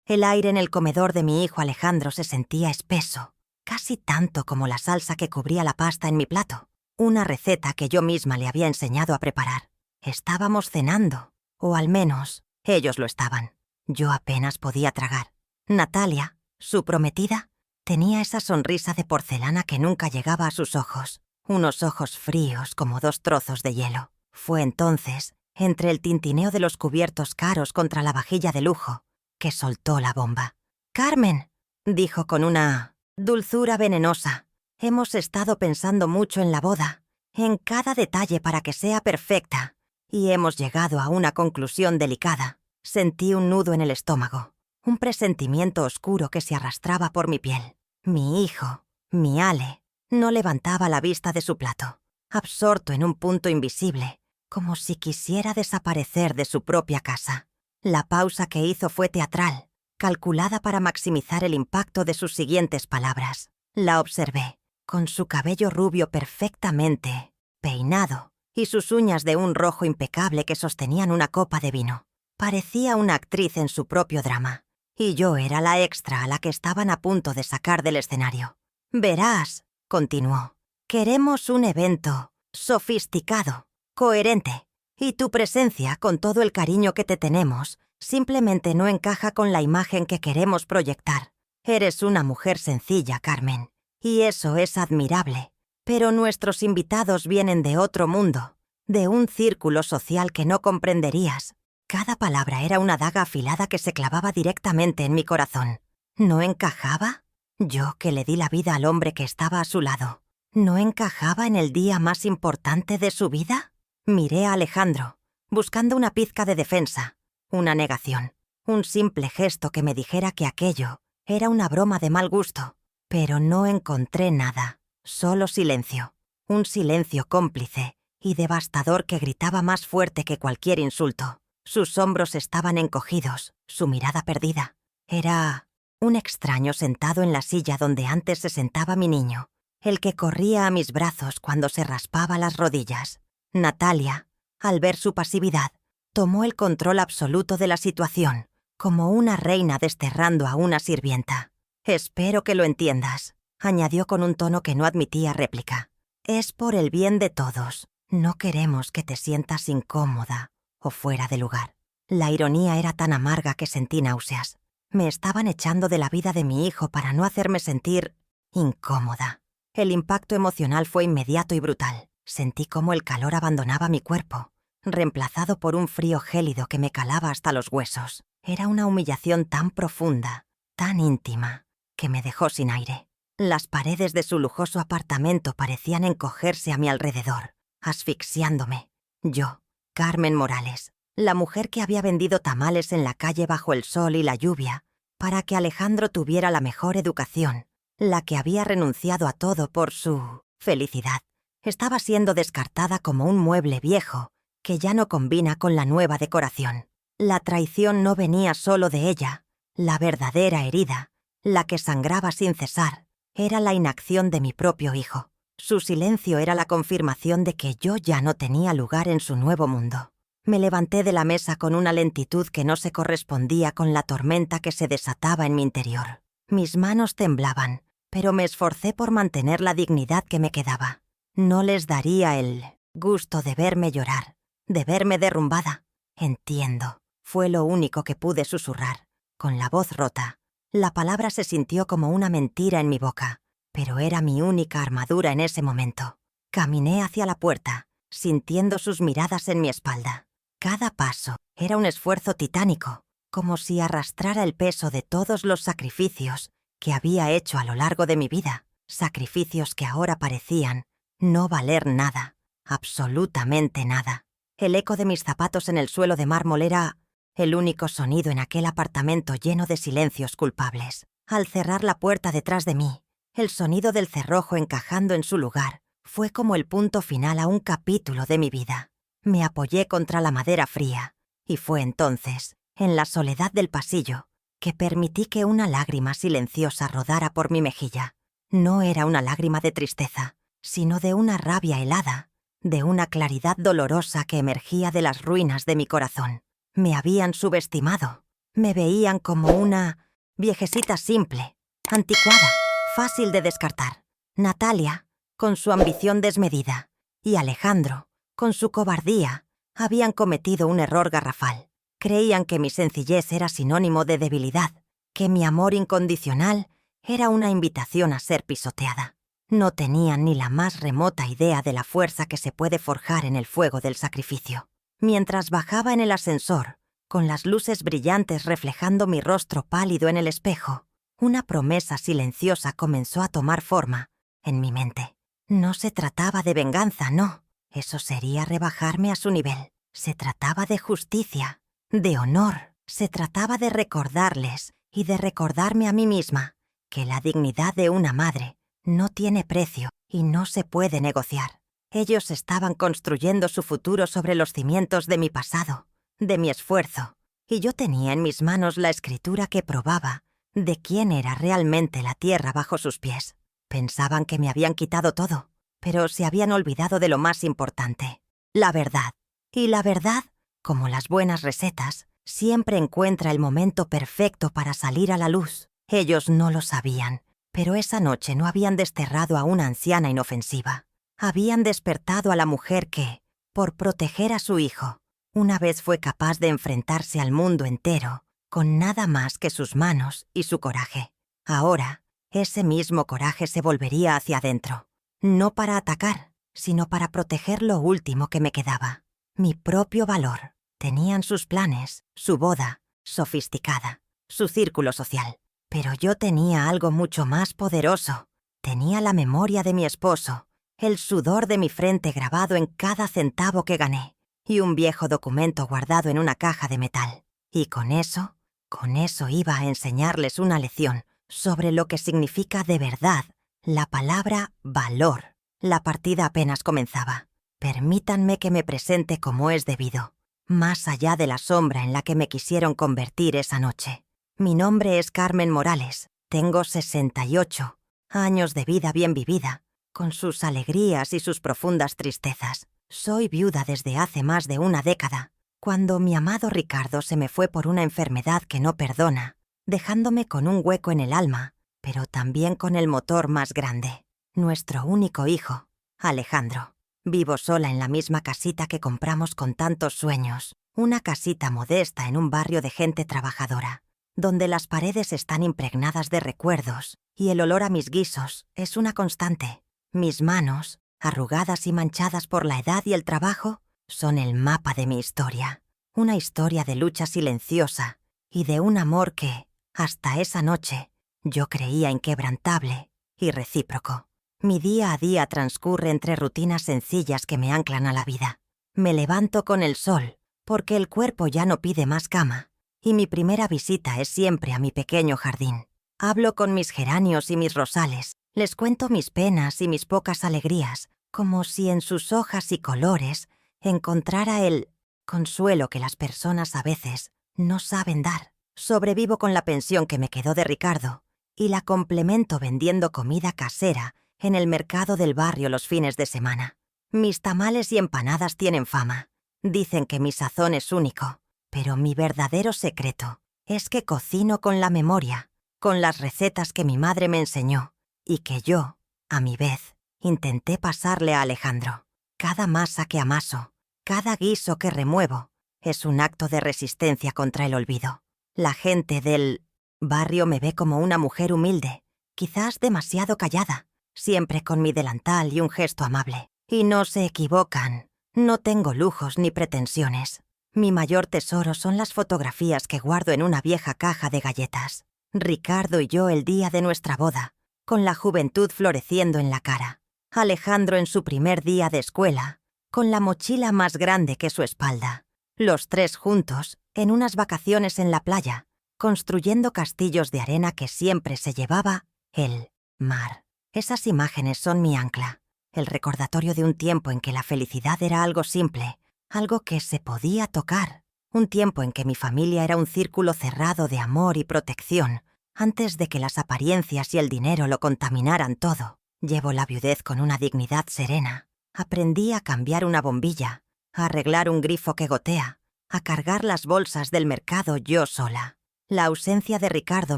El aire en el comedor de mi hijo Alejandro se sentía espeso, casi tanto como la salsa que cubría la pasta en mi plato, una receta que yo misma le había enseñado a preparar. Estábamos cenando, o al menos ellos lo estaban. Yo apenas podía tragar. Natalia, su prometida, tenía esa sonrisa de porcelana que nunca llegaba a sus ojos, unos ojos fríos como 2 trozos de hielo. Fue entonces, entre el tintineo de los cubiertos caros contra la vajilla de lujo, que soltó la bomba. «Carmen», dijo con una dulzura venenosa, «hemos estado pensando mucho en la boda, en cada detalle para que sea perfecta, y hemos llegado a una conclusión delicada». Sentí un nudo en el estómago, un presentimiento oscuro que se arrastraba por mi piel. Mi hijo, mi Ale, no levantaba la vista de su plato, absorto en un punto invisible, como si quisiera desaparecer de su propia casa. La pausa que hizo fue teatral, calculada para maximizar el impacto de sus siguientes palabras. La observé, con su cabello rubio perfectamente peinado y sus uñas de un rojo impecable que sostenían una copa de vino. Parecía una actriz en su propio drama, y yo era la extra a la que estaban a punto de sacar del escenario. «Verás», continuó, «queremos un evento sofisticado, coherente, y tu presencia, con todo el cariño que te tenemos, simplemente no encaja con la imagen que queremos proyectar. Eres una mujer sencilla, Carmen, y eso es admirable, pero nuestros invitados vienen de otro mundo, de un círculo social que no comprenderías». Cada palabra era una daga afilada que se clavaba directamente en mi corazón. ¿No encajaba? Yo, que le di la vida al hombre que estaba a su lado, ¿no encajaba en el día más importante de su vida? Miré a Alejandro, buscando una pizca de defensa, una negación, un simple gesto que me dijera que aquello era una broma de mal gusto. Pero no encontré nada, solo silencio, un silencio cómplice y devastador que gritaba más fuerte que cualquier insulto. Sus hombros estaban encogidos, su mirada perdida. Era un extraño sentado en la silla donde antes se sentaba mi niño, el que corría a mis brazos cuando se raspaba las rodillas. Natalia, al ver su pasividad, tomó el control absoluto de la situación, como una reina desterrando a una sirvienta. «Espero que lo entiendas», añadió con un tono que no admitía réplica. «Es por el bien de todos. No queremos que te sientas incómoda o fuera de lugar». La ironía era tan amarga que sentí náuseas. Me estaban echando de la vida de mi hijo para no hacerme sentir incómoda. El impacto emocional fue inmediato y brutal. Sentí cómo el calor abandonaba mi cuerpo, reemplazado por un frío gélido que me calaba hasta los huesos. Era una humillación tan profunda, tan íntima, que me dejó sin aire. Las paredes de su lujoso apartamento parecían encogerse a mi alrededor, asfixiándome. Yo, Carmen Morales, la mujer que había vendido tamales en la calle bajo el sol y la lluvia, para que Alejandro tuviera la mejor educación, la que había renunciado a todo por su felicidad, estaba siendo descartada como un mueble viejo que ya no combina con la nueva decoración. La traición no venía solo de ella. La verdadera herida, la que sangraba sin cesar, era la inacción de mi propio hijo. Su silencio era la confirmación de que yo ya no tenía lugar en su nuevo mundo. Me levanté de la mesa con una lentitud que no se correspondía con la tormenta que se desataba en mi interior. Mis manos temblaban, pero me esforcé por mantener la dignidad que me quedaba. No les daría el gusto de verme llorar, de verme derrumbada. «Entiendo», fue lo único que pude susurrar, con la voz rota. La palabra se sintió como una mentira en mi boca, pero era mi única armadura en ese momento. Caminé hacia la puerta, sintiendo sus miradas en mi espalda. Cada paso era un esfuerzo titánico, como si arrastrara el peso de todos los sacrificios que había hecho a lo largo de mi vida, sacrificios que ahora parecían no valer nada, absolutamente nada. El eco de mis zapatos en el suelo de mármol era el único sonido en aquel apartamento lleno de silencios culpables. Al cerrar la puerta detrás de mí, el sonido del cerrojo encajando en su lugar fue como el punto final a un capítulo de mi vida. Me apoyé contra la madera fría, y fue entonces, en la soledad del pasillo, que permití que una lágrima silenciosa rodara por mi mejilla. No era una lágrima de tristeza, sino de una rabia helada, de una claridad dolorosa que emergía de las ruinas de mi corazón. Me habían subestimado, Me veían como una viejecita simple, anticuada, fácil de descartar. Natalia, con su ambición desmedida, y Alejandro, con su cobardía, habían cometido un error garrafal. Creían que mi sencillez era sinónimo de debilidad, que mi amor incondicional era una invitación a ser pisoteada. No tenían ni la más remota idea de la fuerza que se puede forjar en el fuego del sacrificio. Mientras bajaba en el ascensor, con las luces brillantes reflejando mi rostro pálido en el espejo, una promesa silenciosa comenzó a tomar forma en mi mente. No se trataba de venganza, no. Eso sería rebajarme a su nivel. Se trataba de justicia, de honor. Se trataba de recordarles y de recordarme a mí misma que la dignidad de una madre no tiene precio y no se puede negociar. Ellos estaban construyendo su futuro sobre los cimientos de mi pasado, de mi esfuerzo, y yo tenía en mis manos la escritura que probaba de quién era realmente la tierra bajo sus pies. Pensaban que me habían quitado todo, pero se habían olvidado de lo más importante, la verdad. Y la verdad, como las buenas recetas, siempre encuentra el momento perfecto para salir a la luz. Ellos no lo sabían, pero esa noche no habían desterrado a una anciana inofensiva. Habían despertado a la mujer que, por proteger a su hijo, una vez fue capaz de enfrentarse al mundo entero con nada más que sus manos y su coraje. Ahora, ese mismo coraje se volvería hacia adentro, no para atacar, sino para proteger lo último que me quedaba, mi propio valor. Tenían sus planes, su boda, sofisticada, su círculo social. Pero yo tenía algo mucho más poderoso. Tenía la memoria de mi esposo, el sudor de mi frente grabado en cada centavo que gané, y un viejo documento guardado en una caja de metal. Y con eso iba a enseñarles una lección sobre lo que significa de verdad la palabra valor. La partida apenas comenzaba. Permítanme que me presente como es debido, más allá de la sombra en la que me quisieron convertir esa noche. Mi nombre es Carmen Morales. Tengo 68 años de vida bien vivida, con sus alegrías y sus profundas tristezas. Soy viuda desde hace más de una década, cuando mi amado Ricardo se me fue por una enfermedad que no perdona, dejándome con un hueco en el alma, pero también con el motor más grande. Nuestro único hijo, Alejandro. Vivo sola en la misma casita que compramos con tantos sueños, una casita modesta en un barrio de gente trabajadora, donde las paredes están impregnadas de recuerdos y el olor a mis guisos es una constante. Mis manos, arrugadas y manchadas por la edad y el trabajo, son el mapa de mi historia. Una historia de lucha silenciosa y de un amor que, hasta esa noche, yo creía inquebrantable y recíproco. Mi día a día transcurre entre rutinas sencillas que me anclan a la vida. Me levanto con el sol, porque el cuerpo ya no pide más cama, y mi primera visita es siempre a mi pequeño jardín. Hablo con mis geranios y mis rosales, les cuento mis penas y mis pocas alegrías, como si en sus hojas y colores encontrara el consuelo que las personas a veces no saben dar. Sobrevivo con la pensión que me quedó de Ricardo, y la complemento vendiendo comida casera en el mercado del barrio los fines de semana. Mis tamales y empanadas tienen fama. Dicen que mi sazón es único, pero mi verdadero secreto es que cocino con la memoria, con las recetas que mi madre me enseñó y que yo, a mi vez, intenté pasarle a Alejandro. Cada masa que amaso, cada guiso que remuevo, es un acto de resistencia contra el olvido. La gente del barrio me ve como una mujer humilde, quizás demasiado callada, siempre con mi delantal y un gesto amable. Y no se equivocan, no tengo lujos ni pretensiones. Mi mayor tesoro son las fotografías que guardo en una vieja caja de galletas. Ricardo y yo el día de nuestra boda, con la juventud floreciendo en la cara. Alejandro en su primer día de escuela, con la mochila más grande que su espalda. Los tres juntos, en unas vacaciones en la playa, construyendo castillos de arena que siempre se llevaba el mar. Esas imágenes son mi ancla, el recordatorio de un tiempo en que la felicidad era algo simple, algo que se podía tocar, un tiempo en que mi familia era un círculo cerrado de amor y protección, antes de que las apariencias y el dinero lo contaminaran todo. Llevo la viudez con una dignidad serena. Aprendí a cambiar una bombilla, a arreglar un grifo que gotea, a cargar las bolsas del mercado yo sola. La ausencia de Ricardo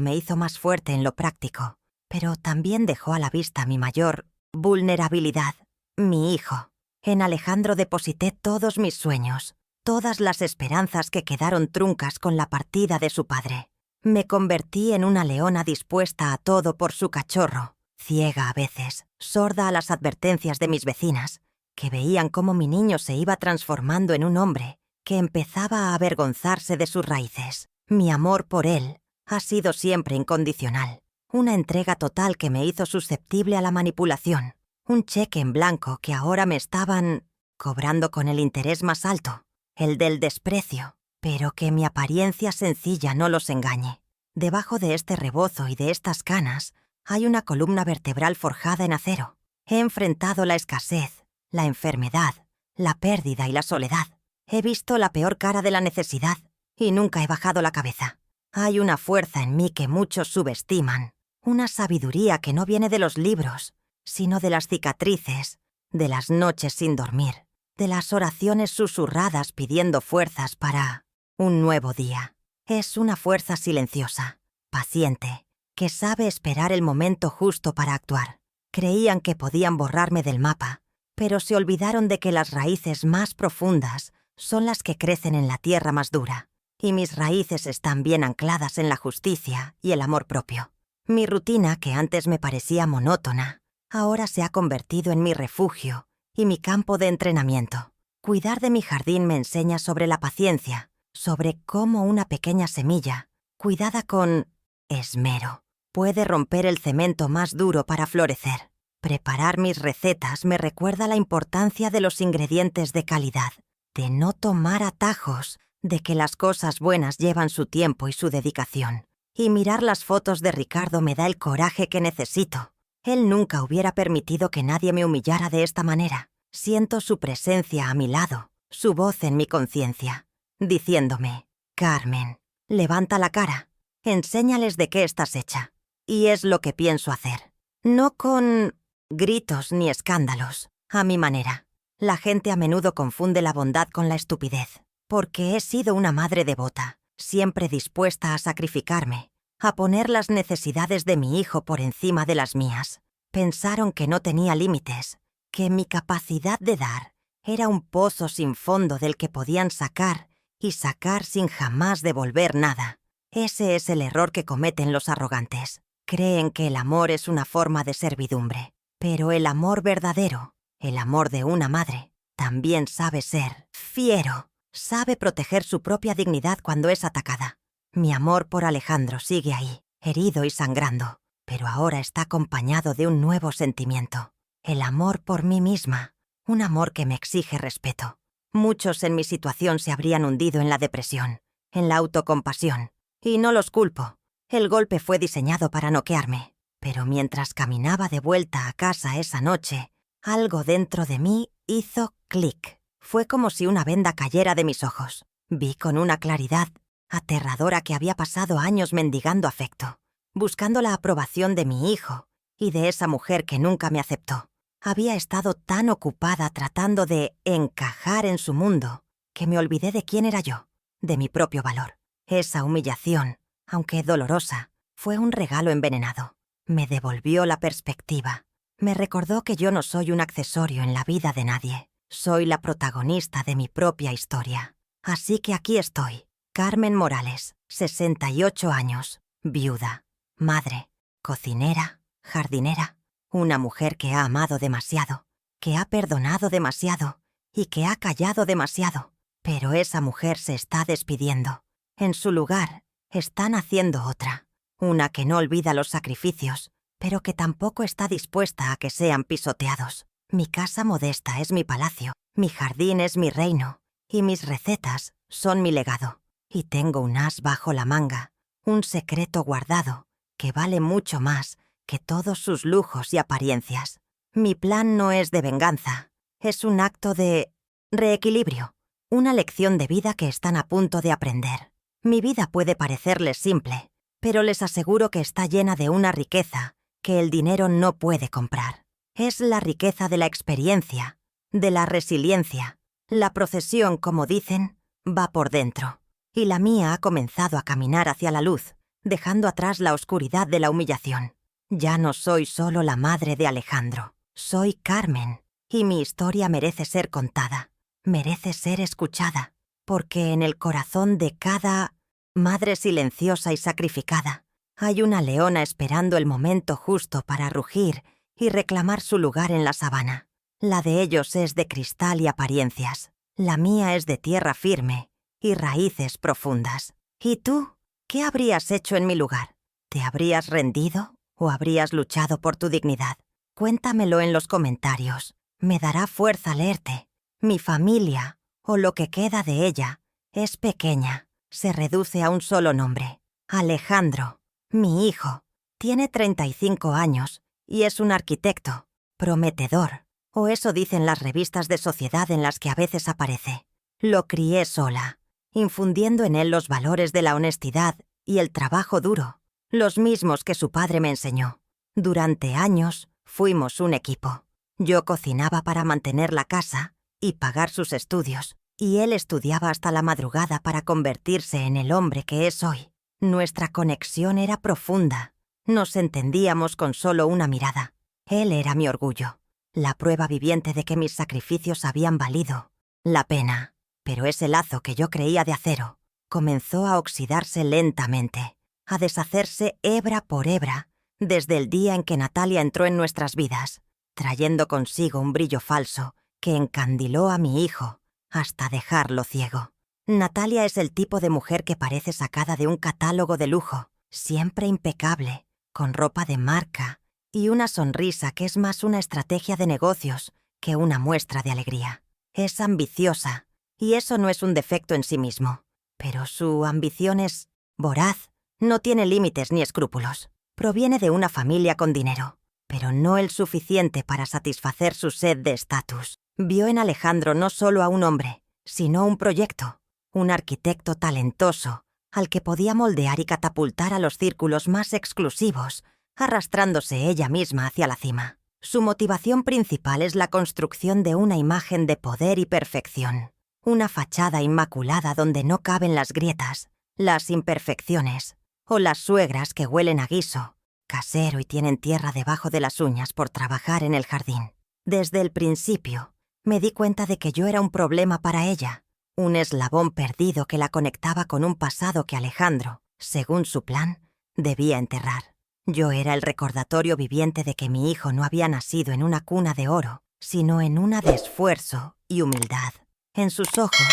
me hizo más fuerte en lo práctico, pero también dejó a la vista mi mayor vulnerabilidad, mi hijo. En Alejandro deposité todos mis sueños, todas las esperanzas que quedaron truncas con la partida de su padre. Me convertí en una leona dispuesta a todo por su cachorro, ciega a veces, sorda a las advertencias de mis vecinas, que veían cómo mi niño se iba transformando en un hombre que empezaba a avergonzarse de sus raíces. Mi amor por él ha sido siempre incondicional, una entrega total que me hizo susceptible a la manipulación, un cheque en blanco que ahora me estaban cobrando con el interés más alto, el del desprecio, pero que mi apariencia sencilla no los engañe. Debajo de este rebozo y de estas canas hay una columna vertebral forjada en acero. He enfrentado la escasez, la enfermedad, la pérdida y la soledad. He visto la peor cara de la necesidad y nunca he bajado la cabeza. Hay una fuerza en mí que muchos subestiman, una sabiduría que no viene de los libros, sino de las cicatrices, de las noches sin dormir, de las oraciones susurradas pidiendo fuerzas para un nuevo día. Es una fuerza silenciosa, paciente, que sabe esperar el momento justo para actuar. Creían que podían borrarme del mapa, pero se olvidaron de que las raíces más profundas son las que crecen en la tierra más dura, y mis raíces están bien ancladas en la justicia y el amor propio. Mi rutina, que antes me parecía monótona, ahora se ha convertido en mi refugio y mi campo de entrenamiento. Cuidar de mi jardín me enseña sobre la paciencia, sobre cómo una pequeña semilla, cuidada con esmero, puede romper el cemento más duro para florecer. Preparar mis recetas me recuerda la importancia de los ingredientes de calidad, de no tomar atajos, de que las cosas buenas llevan su tiempo y su dedicación. Y mirar las fotos de Ricardo me da el coraje que necesito. Él nunca hubiera permitido que nadie me humillara de esta manera. Siento su presencia a mi lado, su voz en mi conciencia, diciéndome: Carmen, levanta la cara, enséñales de qué estás hecha. Y es lo que pienso hacer. No con gritos ni escándalos, a mi manera. La gente a menudo confunde la bondad con la estupidez, porque he sido una madre devota, siempre dispuesta a sacrificarme, a poner las necesidades de mi hijo por encima de las mías. Pensaron que no tenía límites, que mi capacidad de dar era un pozo sin fondo del que podían sacar y sacar sin jamás devolver nada. Ese es el error que cometen los arrogantes. Creen que el amor es una forma de servidumbre, pero el amor verdadero, el amor de una madre, también sabe ser fiero, sabe proteger su propia dignidad cuando es atacada. Mi amor por Alejandro sigue ahí, herido y sangrando, pero ahora está acompañado de un nuevo sentimiento, el amor por mí misma, un amor que me exige respeto. Muchos en mi situación se habrían hundido en la depresión, en la autocompasión, y no los culpo. El golpe fue diseñado para noquearme, pero mientras caminaba de vuelta a casa esa noche, algo dentro de mí hizo clic. Fue como si una venda cayera de mis ojos. Vi con una claridad aterradora que había pasado años mendigando afecto, buscando la aprobación de mi hijo y de esa mujer que nunca me aceptó. Había estado tan ocupada tratando de encajar en su mundo que me olvidé de quién era yo, de mi propio valor. Esa humillación, aunque dolorosa, fue un regalo envenenado. Me devolvió la perspectiva. Me recordó que yo no soy un accesorio en la vida de nadie. Soy la protagonista de mi propia historia. Así que aquí estoy, Carmen Morales, 68 años, viuda, madre, cocinera, jardinera, una mujer que ha amado demasiado, que ha perdonado demasiado y que ha callado demasiado. Pero esa mujer se está despidiendo. En su lugar, está naciendo otra, una que no olvida los sacrificios, pero que tampoco está dispuesta a que sean pisoteados. Mi casa modesta es mi palacio, mi jardín es mi reino, y mis recetas son mi legado. Y tengo un as bajo la manga, un secreto guardado, que vale mucho más que todos sus lujos y apariencias. Mi plan no es de venganza, es un acto de reequilibrio, una lección de vida que están a punto de aprender. Mi vida puede parecerles simple, pero les aseguro que está llena de una riqueza que el dinero no puede comprar. Es la riqueza de la experiencia, de la resiliencia. La procesión, como dicen, va por dentro. y la mía ha comenzado a caminar hacia la luz, dejando atrás la oscuridad de la humillación. Ya no soy solo la madre de Alejandro, soy Carmen, y mi historia merece ser contada, merece ser escuchada, porque en el corazón de cada madre silenciosa y sacrificada hay una leona esperando el momento justo para rugir y reclamar su lugar en la sabana. La de ellos es de cristal y apariencias, la mía es de tierra firme y raíces profundas. ¿Y tú? ¿Qué habrías hecho en mi lugar? ¿Te habrías rendido o habrías luchado por tu dignidad? Cuéntamelo en los comentarios. Me dará fuerza leerte. Mi familia, o lo que queda de ella, es pequeña. Se reduce a un solo nombre. Alejandro, mi hijo. Tiene 35 años y es un arquitecto. Prometedor. O eso dicen las revistas de sociedad en las que a veces aparece. Lo crié sola, infundiendo en él los valores de la honestidad y el trabajo duro, los mismos que su padre me enseñó. Durante años fuimos un equipo. Yo cocinaba para mantener la casa y pagar sus estudios, y él estudiaba hasta la madrugada para convertirse en el hombre que es hoy. Nuestra conexión era profunda. Nos entendíamos con solo una mirada. Él era mi orgullo, la prueba viviente de que mis sacrificios habían valido la pena. Pero ese lazo que yo creía de acero comenzó a oxidarse lentamente, a deshacerse hebra por hebra, desde el día en que Natalia entró en nuestras vidas, trayendo consigo un brillo falso que encandiló a mi hijo hasta dejarlo ciego. Natalia es el tipo de mujer que parece sacada de un catálogo de lujo, siempre impecable, con ropa de marca y una sonrisa que es más una estrategia de negocios que una muestra de alegría. Es ambiciosa, y eso no es un defecto en sí mismo, pero su ambición es voraz, no tiene límites ni escrúpulos. Proviene de una familia con dinero, pero no el suficiente para satisfacer su sed de estatus. Vio en Alejandro no solo a un hombre, sino un proyecto, un arquitecto talentoso, al que podía moldear y catapultar a los círculos más exclusivos, arrastrándose ella misma hacia la cima. Su motivación principal es la construcción de una imagen de poder y perfección, una fachada inmaculada donde no caben las grietas, las imperfecciones, o las suegras que huelen a guiso, casero y tienen tierra debajo de las uñas por trabajar en el jardín. Desde el principio, me di cuenta de que yo era un problema para ella, un eslabón perdido que la conectaba con un pasado que Alejandro, según su plan, debía enterrar. Yo era el recordatorio viviente de que mi hijo no había nacido en una cuna de oro, sino en una de esfuerzo y humildad. En sus ojos,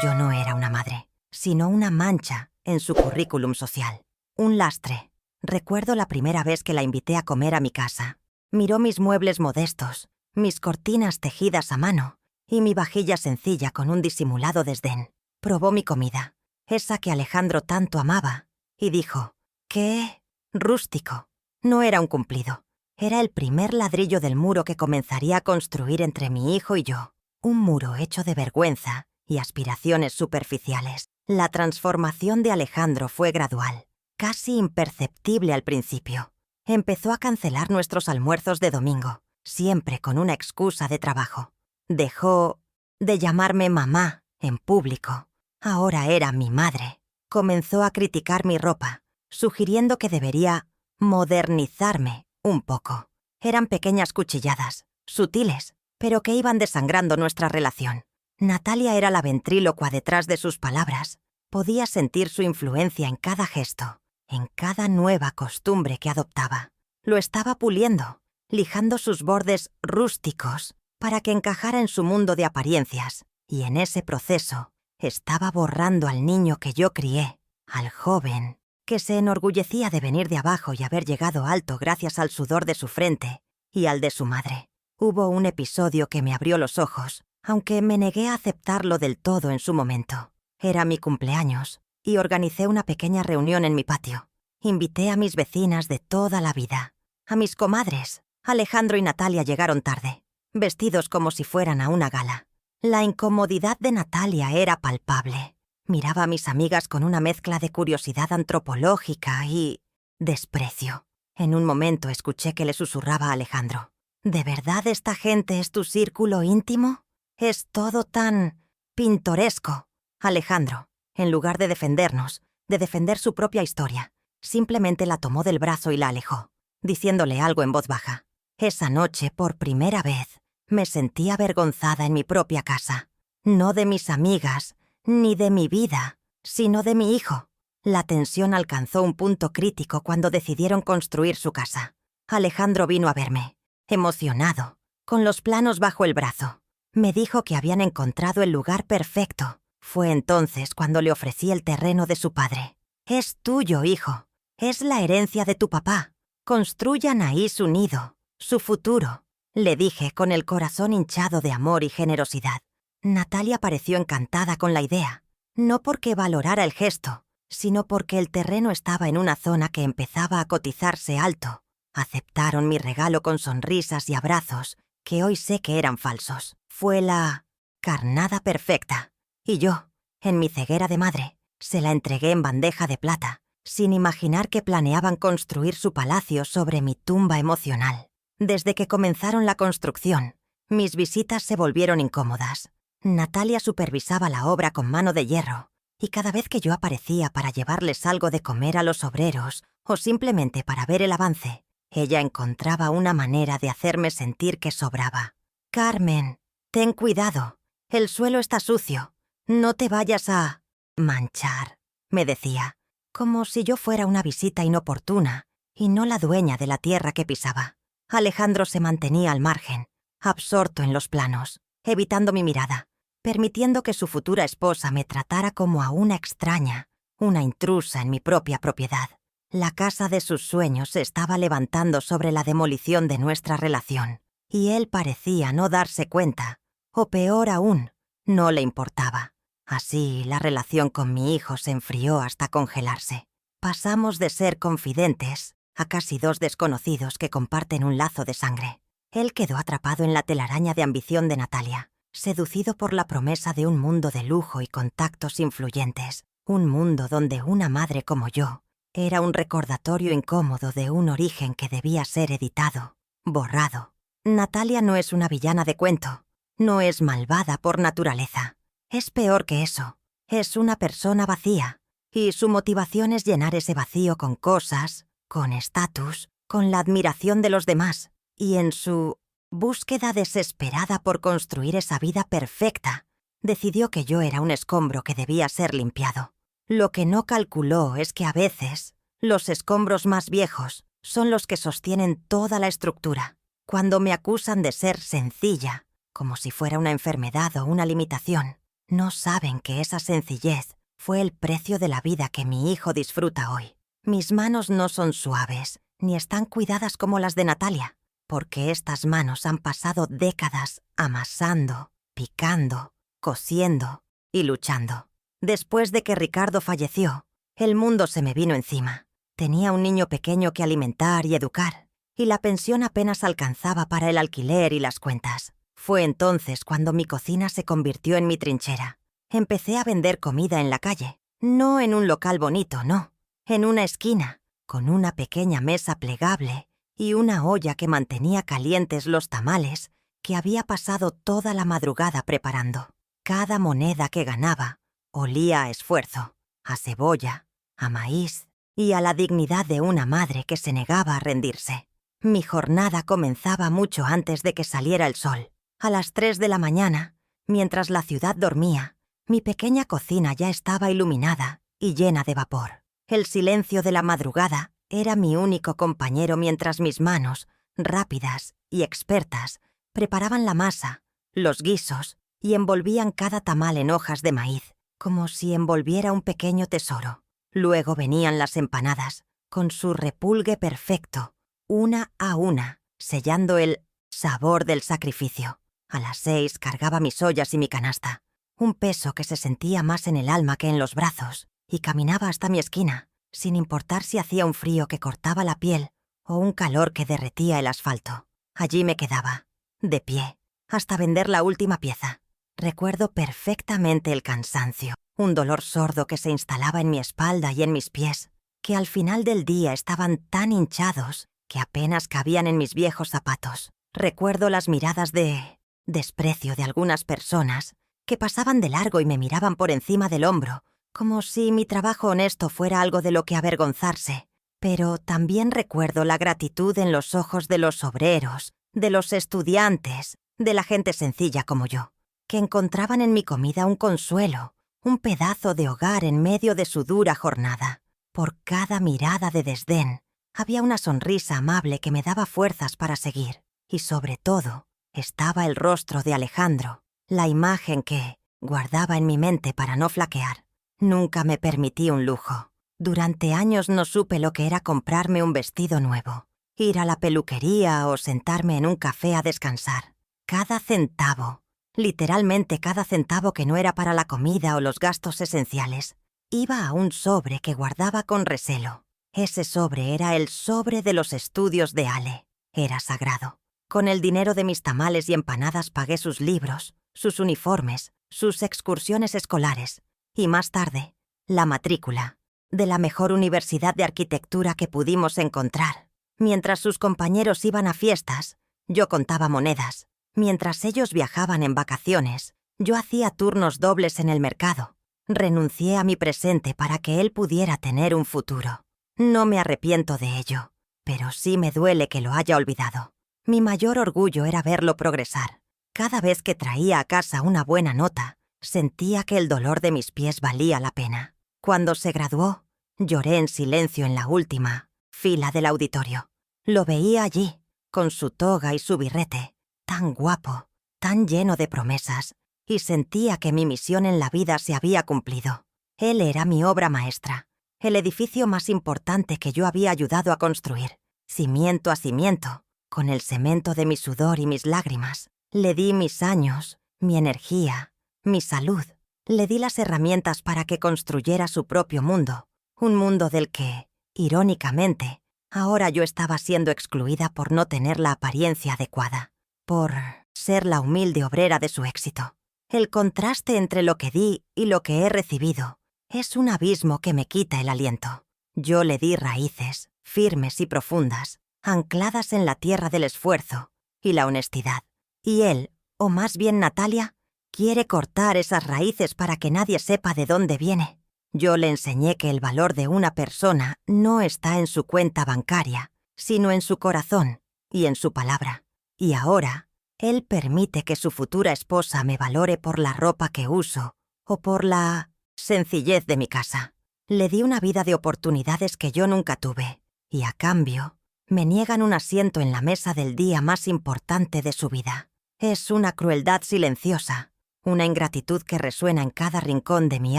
yo no era una madre, sino una mancha en su currículum social. Un lastre. Recuerdo la primera vez que la invité a comer a mi casa. Miró mis muebles modestos, mis cortinas tejidas a mano y mi vajilla sencilla con un disimulado desdén. Probó mi comida, esa que Alejandro tanto amaba, y dijo: «¡Qué rústico!». No era un cumplido. Era el primer ladrillo del muro que comenzaría a construir entre mi hijo y yo. Un muro hecho de vergüenza y aspiraciones superficiales. La transformación de Alejandro fue gradual, casi imperceptible al principio. Empezó a cancelar nuestros almuerzos de domingo, siempre con una excusa de trabajo. Dejó de llamarme mamá en público. Ahora era mi madre. Comenzó a criticar mi ropa, sugiriendo que debería modernizarme un poco. Eran pequeñas cuchilladas, sutiles, pero que iban desangrando nuestra relación. Natalia era la ventrílocua detrás de sus palabras. Podía sentir su influencia en cada gesto, en cada nueva costumbre que adoptaba. Lo estaba puliendo, lijando sus bordes rústicos para que encajara en su mundo de apariencias, y en ese proceso estaba borrando al niño que yo crié, al joven que se enorgullecía de venir de abajo y haber llegado alto gracias al sudor de su frente y al de su madre. Hubo un episodio que me abrió los ojos, aunque me negué a aceptarlo del todo en su momento. Era mi cumpleaños y organicé una pequeña reunión en mi patio. Invité a mis vecinas de toda la vida, a mis comadres. Alejandro y Natalia llegaron tarde, vestidos como si fueran a una gala. La incomodidad de Natalia era palpable. Miraba a mis amigas con una mezcla de curiosidad antropológica y desprecio. En un momento escuché que le susurraba a Alejandro: ¿De verdad esta gente es tu círculo íntimo? Es todo tan pintoresco. Alejandro, En lugar de defendernos, de defender su propia historia, simplemente la tomó del brazo y la alejó, diciéndole algo en voz baja. Esa noche, por primera vez, me sentí avergonzada en mi propia casa. No de mis amigas, ni de mi vida, sino de mi hijo. La tensión alcanzó un punto crítico cuando decidieron construir su casa. Alejandro vino a verme, emocionado, con los planos bajo el brazo. Me dijo que habían encontrado el lugar perfecto. Fue entonces cuando le ofrecí el terreno de su padre. «Es tuyo, hijo. Es la herencia de tu papá. Construyan ahí su nido, su futuro», le dije con el corazón hinchado de amor y generosidad. Natalia pareció encantada con la idea, no porque valorara el gesto, sino porque el terreno estaba en una zona que empezaba a cotizarse alto. Aceptaron mi regalo con sonrisas y abrazos, que hoy sé que eran falsos. Fue la carnada perfecta. Y yo, en mi ceguera de madre, se la entregué en bandeja de plata, sin imaginar que planeaban construir su palacio sobre mi tumba emocional. Desde que comenzaron la construcción, mis visitas se volvieron incómodas. Natalia supervisaba la obra con mano de hierro, y cada vez que yo aparecía para llevarles algo de comer a los obreros o simplemente para ver el avance, ella encontraba una manera de hacerme sentir que sobraba. «Carmen, ten cuidado. El suelo está sucio. No te vayas a manchar», me decía, como si yo fuera una visita inoportuna y no la dueña de la tierra que pisaba. Alejandro se mantenía al margen, absorto en los planos, evitando mi mirada, permitiendo que su futura esposa me tratara como a una extraña, una intrusa en mi propia propiedad. La casa de sus sueños se estaba levantando sobre la demolición de nuestra relación, y él parecía no darse cuenta, o peor aún, no le importaba. Así, la relación con mi hijo se enfrió hasta congelarse. Pasamos de ser confidentes a casi dos desconocidos que comparten un lazo de sangre. Él quedó atrapado en la telaraña de ambición de Natalia, seducido por la promesa de un mundo de lujo y contactos influyentes, un mundo donde una madre como yo era un recordatorio incómodo de un origen que debía ser editado, borrado. Natalia no es una villana de cuento, no es malvada por naturaleza. Es peor que eso, es una persona vacía, y su motivación es llenar ese vacío con cosas, con estatus, con la admiración de los demás, y en su búsqueda desesperada por construir esa vida perfecta, decidió que yo era un escombro que debía ser limpiado. Lo que no calculó es que a veces los escombros más viejos son los que sostienen toda la estructura. Cuando me acusan de ser sencilla, como si fuera una enfermedad o una limitación, no saben que esa sencillez fue el precio de la vida que mi hijo disfruta hoy. Mis manos no son suaves, ni están cuidadas como las de Natalia, porque estas manos han pasado décadas amasando, picando, cosiendo y luchando. Después de que Ricardo falleció, el mundo se me vino encima. Tenía un niño pequeño que alimentar y educar, y la pensión apenas alcanzaba para el alquiler y las cuentas. Fue entonces cuando mi cocina se convirtió en mi trinchera. Empecé a vender comida en la calle, no en un local bonito, no, en una esquina, con una pequeña mesa plegable y una olla que mantenía calientes los tamales que había pasado toda la madrugada preparando. Cada moneda que ganaba olía a esfuerzo, a cebolla, a maíz y a la dignidad de una madre que se negaba a rendirse. Mi jornada comenzaba mucho antes de que saliera el sol. A las 3 de la mañana, mientras la ciudad dormía, mi pequeña cocina ya estaba iluminada y llena de vapor. El silencio de la madrugada era mi único compañero mientras mis manos, rápidas y expertas, preparaban la masa, los guisos y envolvían cada tamal en hojas de maíz, como si envolviera un pequeño tesoro. Luego venían las empanadas, con su repulgue perfecto, una a una, sellando el sabor del sacrificio. A las 6 cargaba mis ollas y mi canasta, un peso que se sentía más en el alma que en los brazos, y caminaba hasta mi esquina, sin importar si hacía un frío que cortaba la piel o un calor que derretía el asfalto. Allí me quedaba, de pie, hasta vender la última pieza. Recuerdo perfectamente el cansancio, un dolor sordo que se instalaba en mi espalda y en mis pies, que al final del día estaban tan hinchados que apenas cabían en mis viejos zapatos. Recuerdo las miradas de desprecio de algunas personas que pasaban de largo y me miraban por encima del hombro, como si mi trabajo honesto fuera algo de lo que avergonzarse. Pero también recuerdo la gratitud en los ojos de los obreros, de los estudiantes, de la gente sencilla como yo, que encontraban en mi comida un consuelo, un pedazo de hogar en medio de su dura jornada. Por cada mirada de desdén, había una sonrisa amable que me daba fuerzas para seguir. Y sobre todo, estaba el rostro de Alejandro, la imagen que guardaba en mi mente para no flaquear. Nunca me permití un lujo. Durante años no supe lo que era comprarme un vestido nuevo, ir a la peluquería o sentarme en un café a descansar. Cada centavo, literalmente cada centavo que no era para la comida o los gastos esenciales, iba a un sobre que guardaba con recelo. Ese sobre era el sobre de los estudios de Ale. Era sagrado. Con el dinero de mis tamales y empanadas pagué sus libros, sus uniformes, sus excursiones escolares y más tarde, la matrícula de la mejor universidad de arquitectura que pudimos encontrar. Mientras sus compañeros iban a fiestas, yo contaba monedas. Mientras ellos viajaban en vacaciones, yo hacía turnos dobles en el mercado. Renuncié a mi presente para que él pudiera tener un futuro. No me arrepiento de ello, pero sí me duele que lo haya olvidado. Mi mayor orgullo era verlo progresar. Cada vez que traía a casa una buena nota, sentía que el dolor de mis pies valía la pena. Cuando se graduó, lloré en silencio en la última fila del auditorio. Lo veía allí, con su toga y su birrete, tan guapo, tan lleno de promesas, y sentía que mi misión en la vida se había cumplido. Él era mi obra maestra, el edificio más importante que yo había ayudado a construir, cimiento a cimiento, con el cemento de mi sudor y mis lágrimas. Le di mis años, mi energía, mi salud. Le di las herramientas para que construyera su propio mundo, un mundo del que, irónicamente, ahora yo estaba siendo excluida por no tener la apariencia adecuada, por ser la humilde obrera de su éxito. El contraste entre lo que di y lo que he recibido es un abismo que me quita el aliento. Yo le di raíces, firmes y profundas, ancladas en la tierra del esfuerzo y la honestidad. Y él, o más bien Natalia, quiere cortar esas raíces para que nadie sepa de dónde viene. Yo le enseñé que el valor de una persona no está en su cuenta bancaria, sino en su corazón y en su palabra. Y ahora, él permite que su futura esposa me valore por la ropa que uso o por la sencillez de mi casa. Le di una vida de oportunidades que yo nunca tuve, y a cambio, me niegan un asiento en la mesa del día más importante de su vida. Es una crueldad silenciosa, una ingratitud que resuena en cada rincón de mi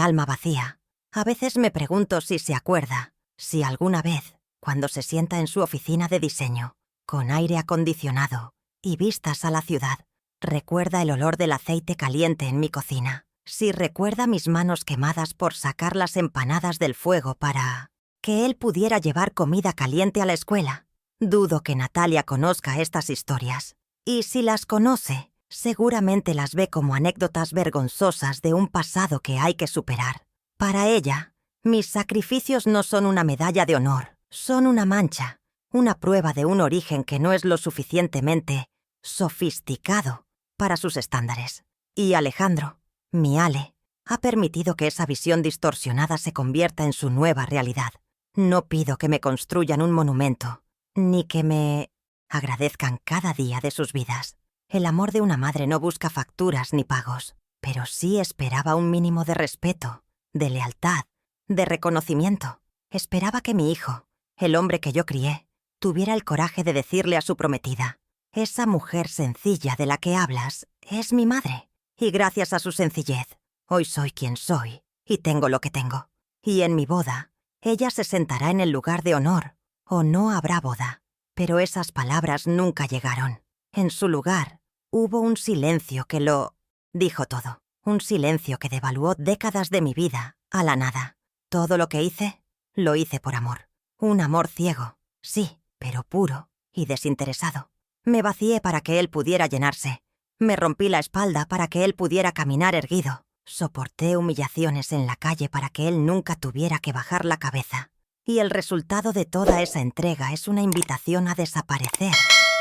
alma vacía. A veces me pregunto si se acuerda, si alguna vez, cuando se sienta en su oficina de diseño, con aire acondicionado y vistas a la ciudad, recuerda el olor del aceite caliente en mi cocina, si recuerda mis manos quemadas por sacar las empanadas del fuego para que él pudiera llevar comida caliente a la escuela. Dudo que Natalia conozca estas historias, y si las conoce, seguramente las ve como anécdotas vergonzosas de un pasado que hay que superar. Para ella, mis sacrificios no son una medalla de honor, son una mancha, una prueba de un origen que no es lo suficientemente sofisticado para sus estándares. Y Alejandro, mi Ale, ha permitido que esa visión distorsionada se convierta en su nueva realidad. No pido que me construyan un monumento, ni que me agradezcan cada día de sus vidas. El amor de una madre no busca facturas ni pagos, pero sí esperaba un mínimo de respeto, de lealtad, de reconocimiento. Esperaba que mi hijo, el hombre que yo crié, tuviera el coraje de decirle a su prometida: esa mujer sencilla de la que hablas es mi madre, y gracias a su sencillez, hoy soy quien soy y tengo lo que tengo. Y en mi boda, ella se sentará en el lugar de honor, o no habrá boda. Pero esas palabras nunca llegaron. En su lugar, hubo un silencio que lo dijo todo. Un silencio que devaluó décadas de mi vida a la nada. Todo lo que hice, lo hice por amor. Un amor ciego, sí, pero puro y desinteresado. Me vacié para que él pudiera llenarse. Me rompí la espalda para que él pudiera caminar erguido. Soporté humillaciones en la calle para que él nunca tuviera que bajar la cabeza. Y el resultado de toda esa entrega es una invitación a desaparecer,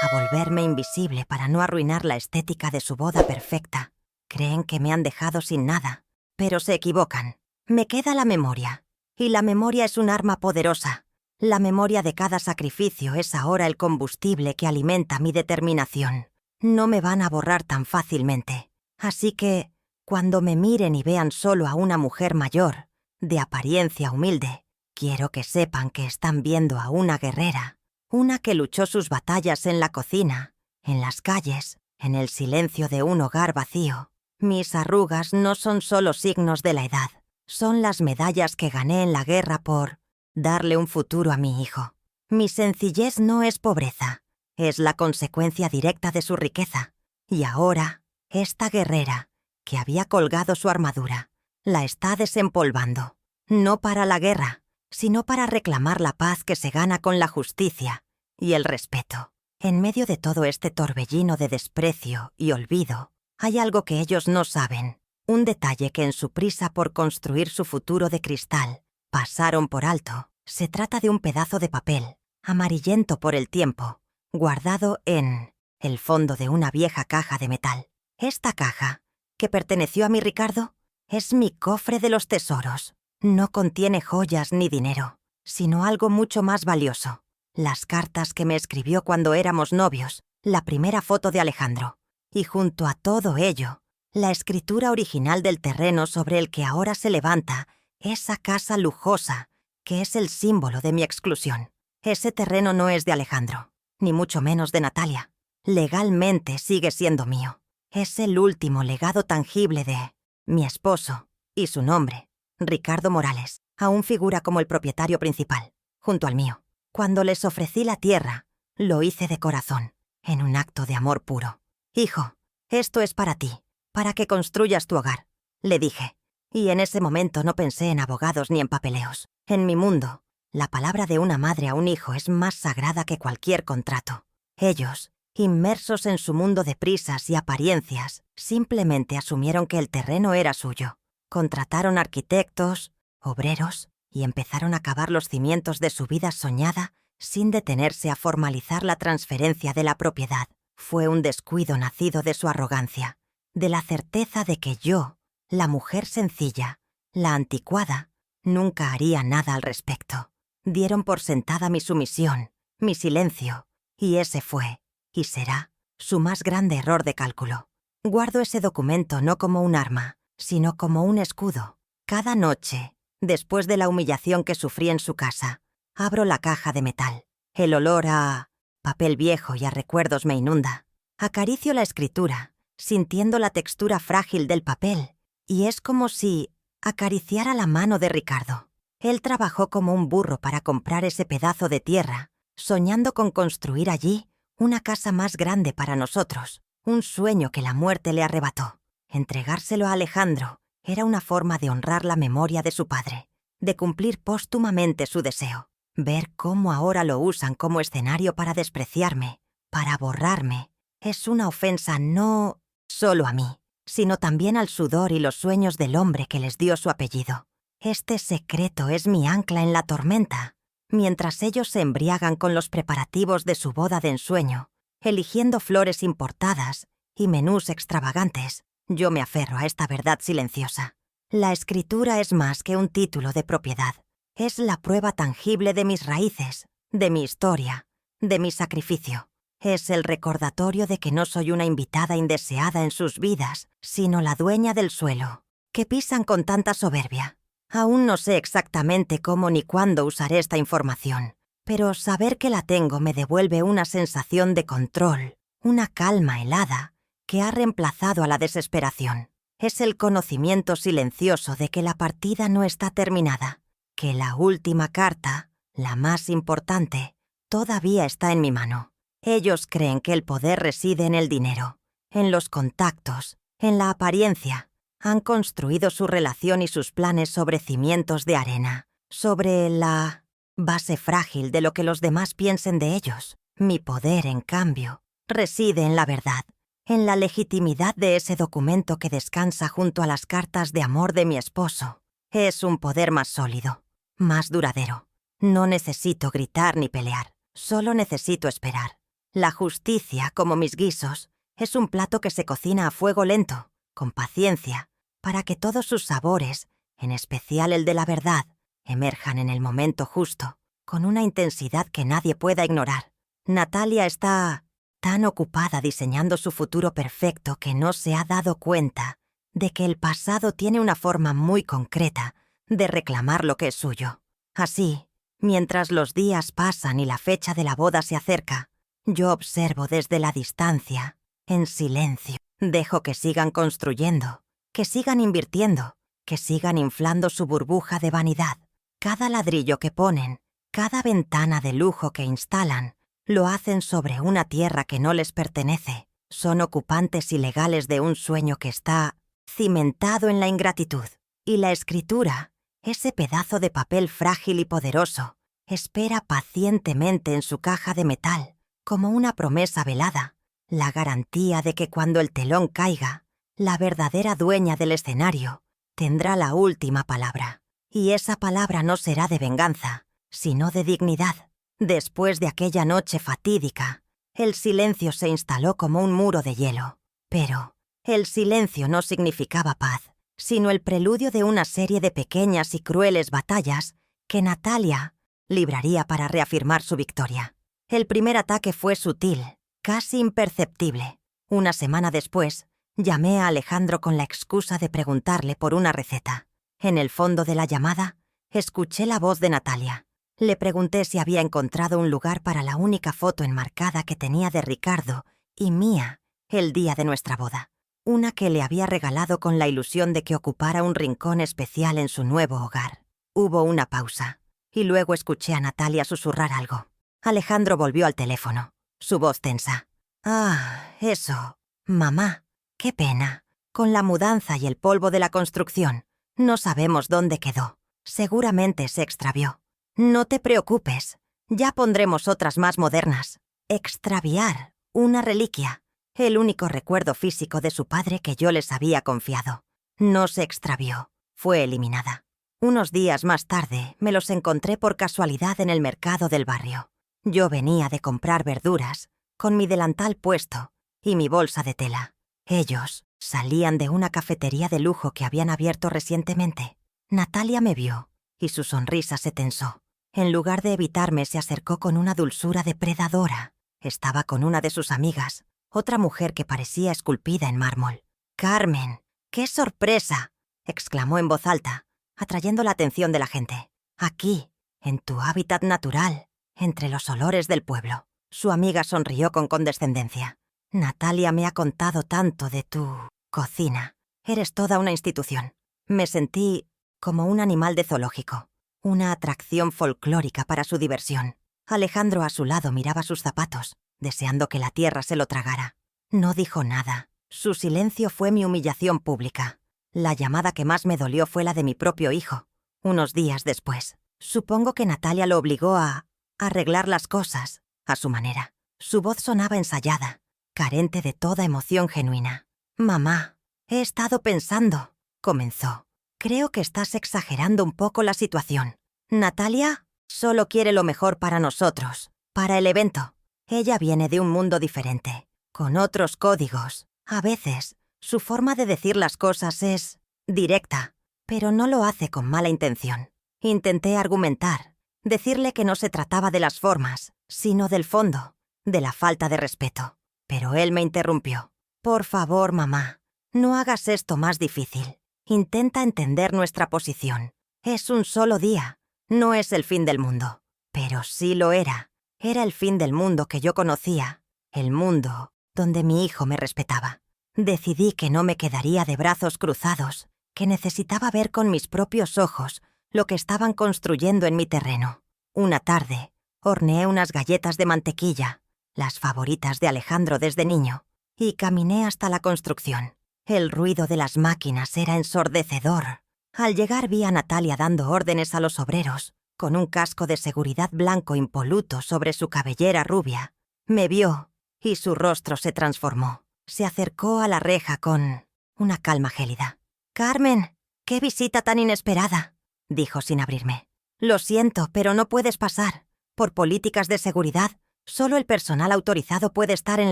a volverme invisible para no arruinar la estética de su boda perfecta. Creen que me han dejado sin nada, pero se equivocan. Me queda la memoria. Y la memoria es un arma poderosa. La memoria de cada sacrificio es ahora el combustible que alimenta mi determinación. No me van a borrar tan fácilmente. Así que, cuando me miren y vean solo a una mujer mayor, de apariencia humilde, quiero que sepan que están viendo a una guerrera, una que luchó sus batallas en la cocina, en las calles, en el silencio de un hogar vacío. Mis arrugas no son solo signos de la edad, son las medallas que gané en la guerra por darle un futuro a mi hijo. Mi sencillez no es pobreza, es la consecuencia directa de su riqueza. Y ahora, esta guerrera, que había colgado su armadura, la está desempolvando, no para la guerra, sino para reclamar la paz que se gana con la justicia y el respeto. En medio de todo este torbellino de desprecio y olvido, hay algo que ellos no saben, un detalle que en su prisa por construir su futuro de cristal, pasaron por alto. Se trata de un pedazo de papel, amarillento por el tiempo, guardado en el fondo de una vieja caja de metal. Esta caja, que perteneció a mi Ricardo, es mi cofre de los tesoros. No contiene joyas ni dinero, sino algo mucho más valioso. Las cartas que me escribió cuando éramos novios, la primera foto de Alejandro. Y junto a todo ello, la escritura original del terreno sobre el que ahora se levanta esa casa lujosa, que es el símbolo de mi exclusión. Ese terreno no es de Alejandro, ni mucho menos de Natalia. Legalmente sigue siendo mío. Es el último legado tangible de mi esposo, y su nombre, Ricardo Morales, aún figura como el propietario principal, junto al mío. Cuando les ofrecí la tierra, lo hice de corazón, en un acto de amor puro. «Hijo, esto es para ti, para que construyas tu hogar», le dije. Y en ese momento no pensé en abogados ni en papeleos. En mi mundo, la palabra de una madre a un hijo es más sagrada que cualquier contrato. Ellos, inmersos en su mundo de prisas y apariencias, simplemente asumieron que el terreno era suyo. Contrataron arquitectos, obreros, y empezaron a cavar los cimientos de su vida soñada sin detenerse a formalizar la transferencia de la propiedad. Fue un descuido nacido de su arrogancia, de la certeza de que yo, la mujer sencilla, la anticuada, nunca haría nada al respecto. Dieron por sentada mi sumisión, mi silencio, y ese fue, y será, su más grande error de cálculo. Guardo ese documento no como un arma, sino como un escudo. Cada noche, después de la humillación que sufrí en su casa, abro la caja de metal. El olor a papel viejo y a recuerdos me inunda. Acaricio la escritura, sintiendo la textura frágil del papel, y es como si acariciara la mano de Ricardo. Él trabajó como un burro para comprar ese pedazo de tierra, soñando con construir allí una casa más grande para nosotros, un sueño que la muerte le arrebató. Entregárselo a Alejandro era una forma de honrar la memoria de su padre, de cumplir póstumamente su deseo. Ver cómo ahora lo usan como escenario para despreciarme, para borrarme, es una ofensa no solo a mí, sino también al sudor y los sueños del hombre que les dio su apellido. Este secreto es mi ancla en la tormenta. Mientras ellos se embriagan con los preparativos de su boda de ensueño, eligiendo flores importadas y menús extravagantes, yo me aferro a esta verdad silenciosa. La escritura es más que un título de propiedad. Es la prueba tangible de mis raíces, de mi historia, de mi sacrificio. Es el recordatorio de que no soy una invitada indeseada en sus vidas, sino la dueña del suelo, que pisan con tanta soberbia. Aún no sé exactamente cómo ni cuándo usaré esta información, pero saber que la tengo me devuelve una sensación de control, una calma helada, que ha reemplazado a la desesperación. Es el conocimiento silencioso de que la partida no está terminada, que la última carta, la más importante, todavía está en mi mano. Ellos creen que el poder reside en el dinero, en los contactos, en la apariencia. Han construido su relación y sus planes sobre cimientos de arena, sobre la base frágil de lo que los demás piensen de ellos. Mi poder, en cambio, reside en la verdad, en la legitimidad de ese documento que descansa junto a las cartas de amor de mi esposo. Es un poder más sólido, más duradero. No necesito gritar ni pelear, solo necesito esperar. La justicia, como mis guisos, es un plato que se cocina a fuego lento, con paciencia, para que todos sus sabores en especial el de la verdad, emerjan en el momento justo, con una intensidad que nadie pueda ignorar. Natalia está tan ocupada diseñando su futuro perfecto que no se ha dado cuenta de que el pasado tiene una forma muy concreta de reclamar lo que es suyo. Así, mientras los días pasan y la fecha de la boda se acerca, yo observo desde la distancia, en silencio. Dejo que sigan construyendo, que sigan invirtiendo, que sigan inflando su burbuja de vanidad. Cada ladrillo que ponen, cada ventana de lujo que instalan, lo hacen sobre una tierra que no les pertenece. Son ocupantes ilegales de un sueño que está cimentado en la ingratitud. Y la escritura, ese pedazo de papel frágil y poderoso, espera pacientemente en su caja de metal, como una promesa velada, la garantía de que cuando el telón caiga, la verdadera dueña del escenario tendrá la última palabra. Y esa palabra no será de venganza, sino de dignidad. Después de aquella noche fatídica, el silencio se instaló como un muro de hielo. Pero el silencio no significaba paz, sino el preludio de una serie de pequeñas y crueles batallas que Natalia libraría para reafirmar su victoria. El primer ataque fue sutil, casi imperceptible. Una semana después, llamé a Alejandro con la excusa de preguntarle por una receta. En el fondo de la llamada, escuché la voz de Natalia. Le pregunté si había encontrado un lugar para la única foto enmarcada que tenía de Ricardo y mía el día de nuestra boda. Una que le había regalado con la ilusión de que ocupara un rincón especial en su nuevo hogar. Hubo una pausa, y luego escuché a Natalia susurrar algo. Alejandro volvió al teléfono, su voz tensa. «Ah, eso. Mamá, qué pena. Con la mudanza y el polvo de la construcción, no sabemos dónde quedó. Seguramente se extravió. No te preocupes, ya pondremos otras más modernas. Extraviar, una reliquia, el único recuerdo físico de su padre que yo les había confiado. No se extravió, fue eliminada. Unos días más tarde me los encontré por casualidad en el mercado del barrio. Yo venía de comprar verduras, con mi delantal puesto y mi bolsa de tela. Ellos salían de una cafetería de lujo que habían abierto recientemente. Natalia me vio y su sonrisa se tensó. En lugar de evitarme, se acercó con una dulzura depredadora. Estaba con una de sus amigas, otra mujer que parecía esculpida en mármol. «¡Carmen! ¡Qué sorpresa!», exclamó en voz alta, atrayendo la atención de la gente. «Aquí, en tu hábitat natural, entre los olores del pueblo». Su amiga sonrió con condescendencia. «Natalia me ha contado tanto de tu cocina. Eres toda una institución». Me sentí como un animal de zoológico, una atracción folclórica para su diversión. Alejandro a su lado miraba sus zapatos, deseando que la tierra se lo tragara. No dijo nada. Su silencio fue mi humillación pública. La llamada que más me dolió fue la de mi propio hijo, unos días después. Supongo que Natalia lo obligó a arreglar las cosas a su manera. Su voz sonaba ensayada, carente de toda emoción genuina. «Mamá, he estado pensando», comenzó. «Creo que estás exagerando un poco la situación. Natalia solo quiere lo mejor para nosotros, para el evento. Ella viene de un mundo diferente, con otros códigos. A veces, su forma de decir las cosas es directa, pero no lo hace con mala intención». Intenté argumentar, decirle que no se trataba de las formas, sino del fondo, de la falta de respeto. Pero él me interrumpió. «Por favor, mamá, no hagas esto más difícil. Intenta entender nuestra posición. Es un solo día, no es el fin del mundo». Pero sí lo era. Era el fin del mundo que yo conocía, el mundo donde mi hijo me respetaba. Decidí que no me quedaría de brazos cruzados, que necesitaba ver con mis propios ojos lo que estaban construyendo en mi terreno. Una tarde, horneé unas galletas de mantequilla, las favoritas de Alejandro desde niño, y caminé hasta la construcción. El ruido de las máquinas era ensordecedor. Al llegar vi a Natalia dando órdenes a los obreros, con un casco de seguridad blanco impoluto sobre su cabellera rubia. Me vio, y su rostro se transformó. Se acercó a la reja con una calma gélida. «Carmen, qué visita tan inesperada», dijo sin abrirme. «Lo siento, pero no puedes pasar. Por políticas de seguridad, solo el personal autorizado puede estar en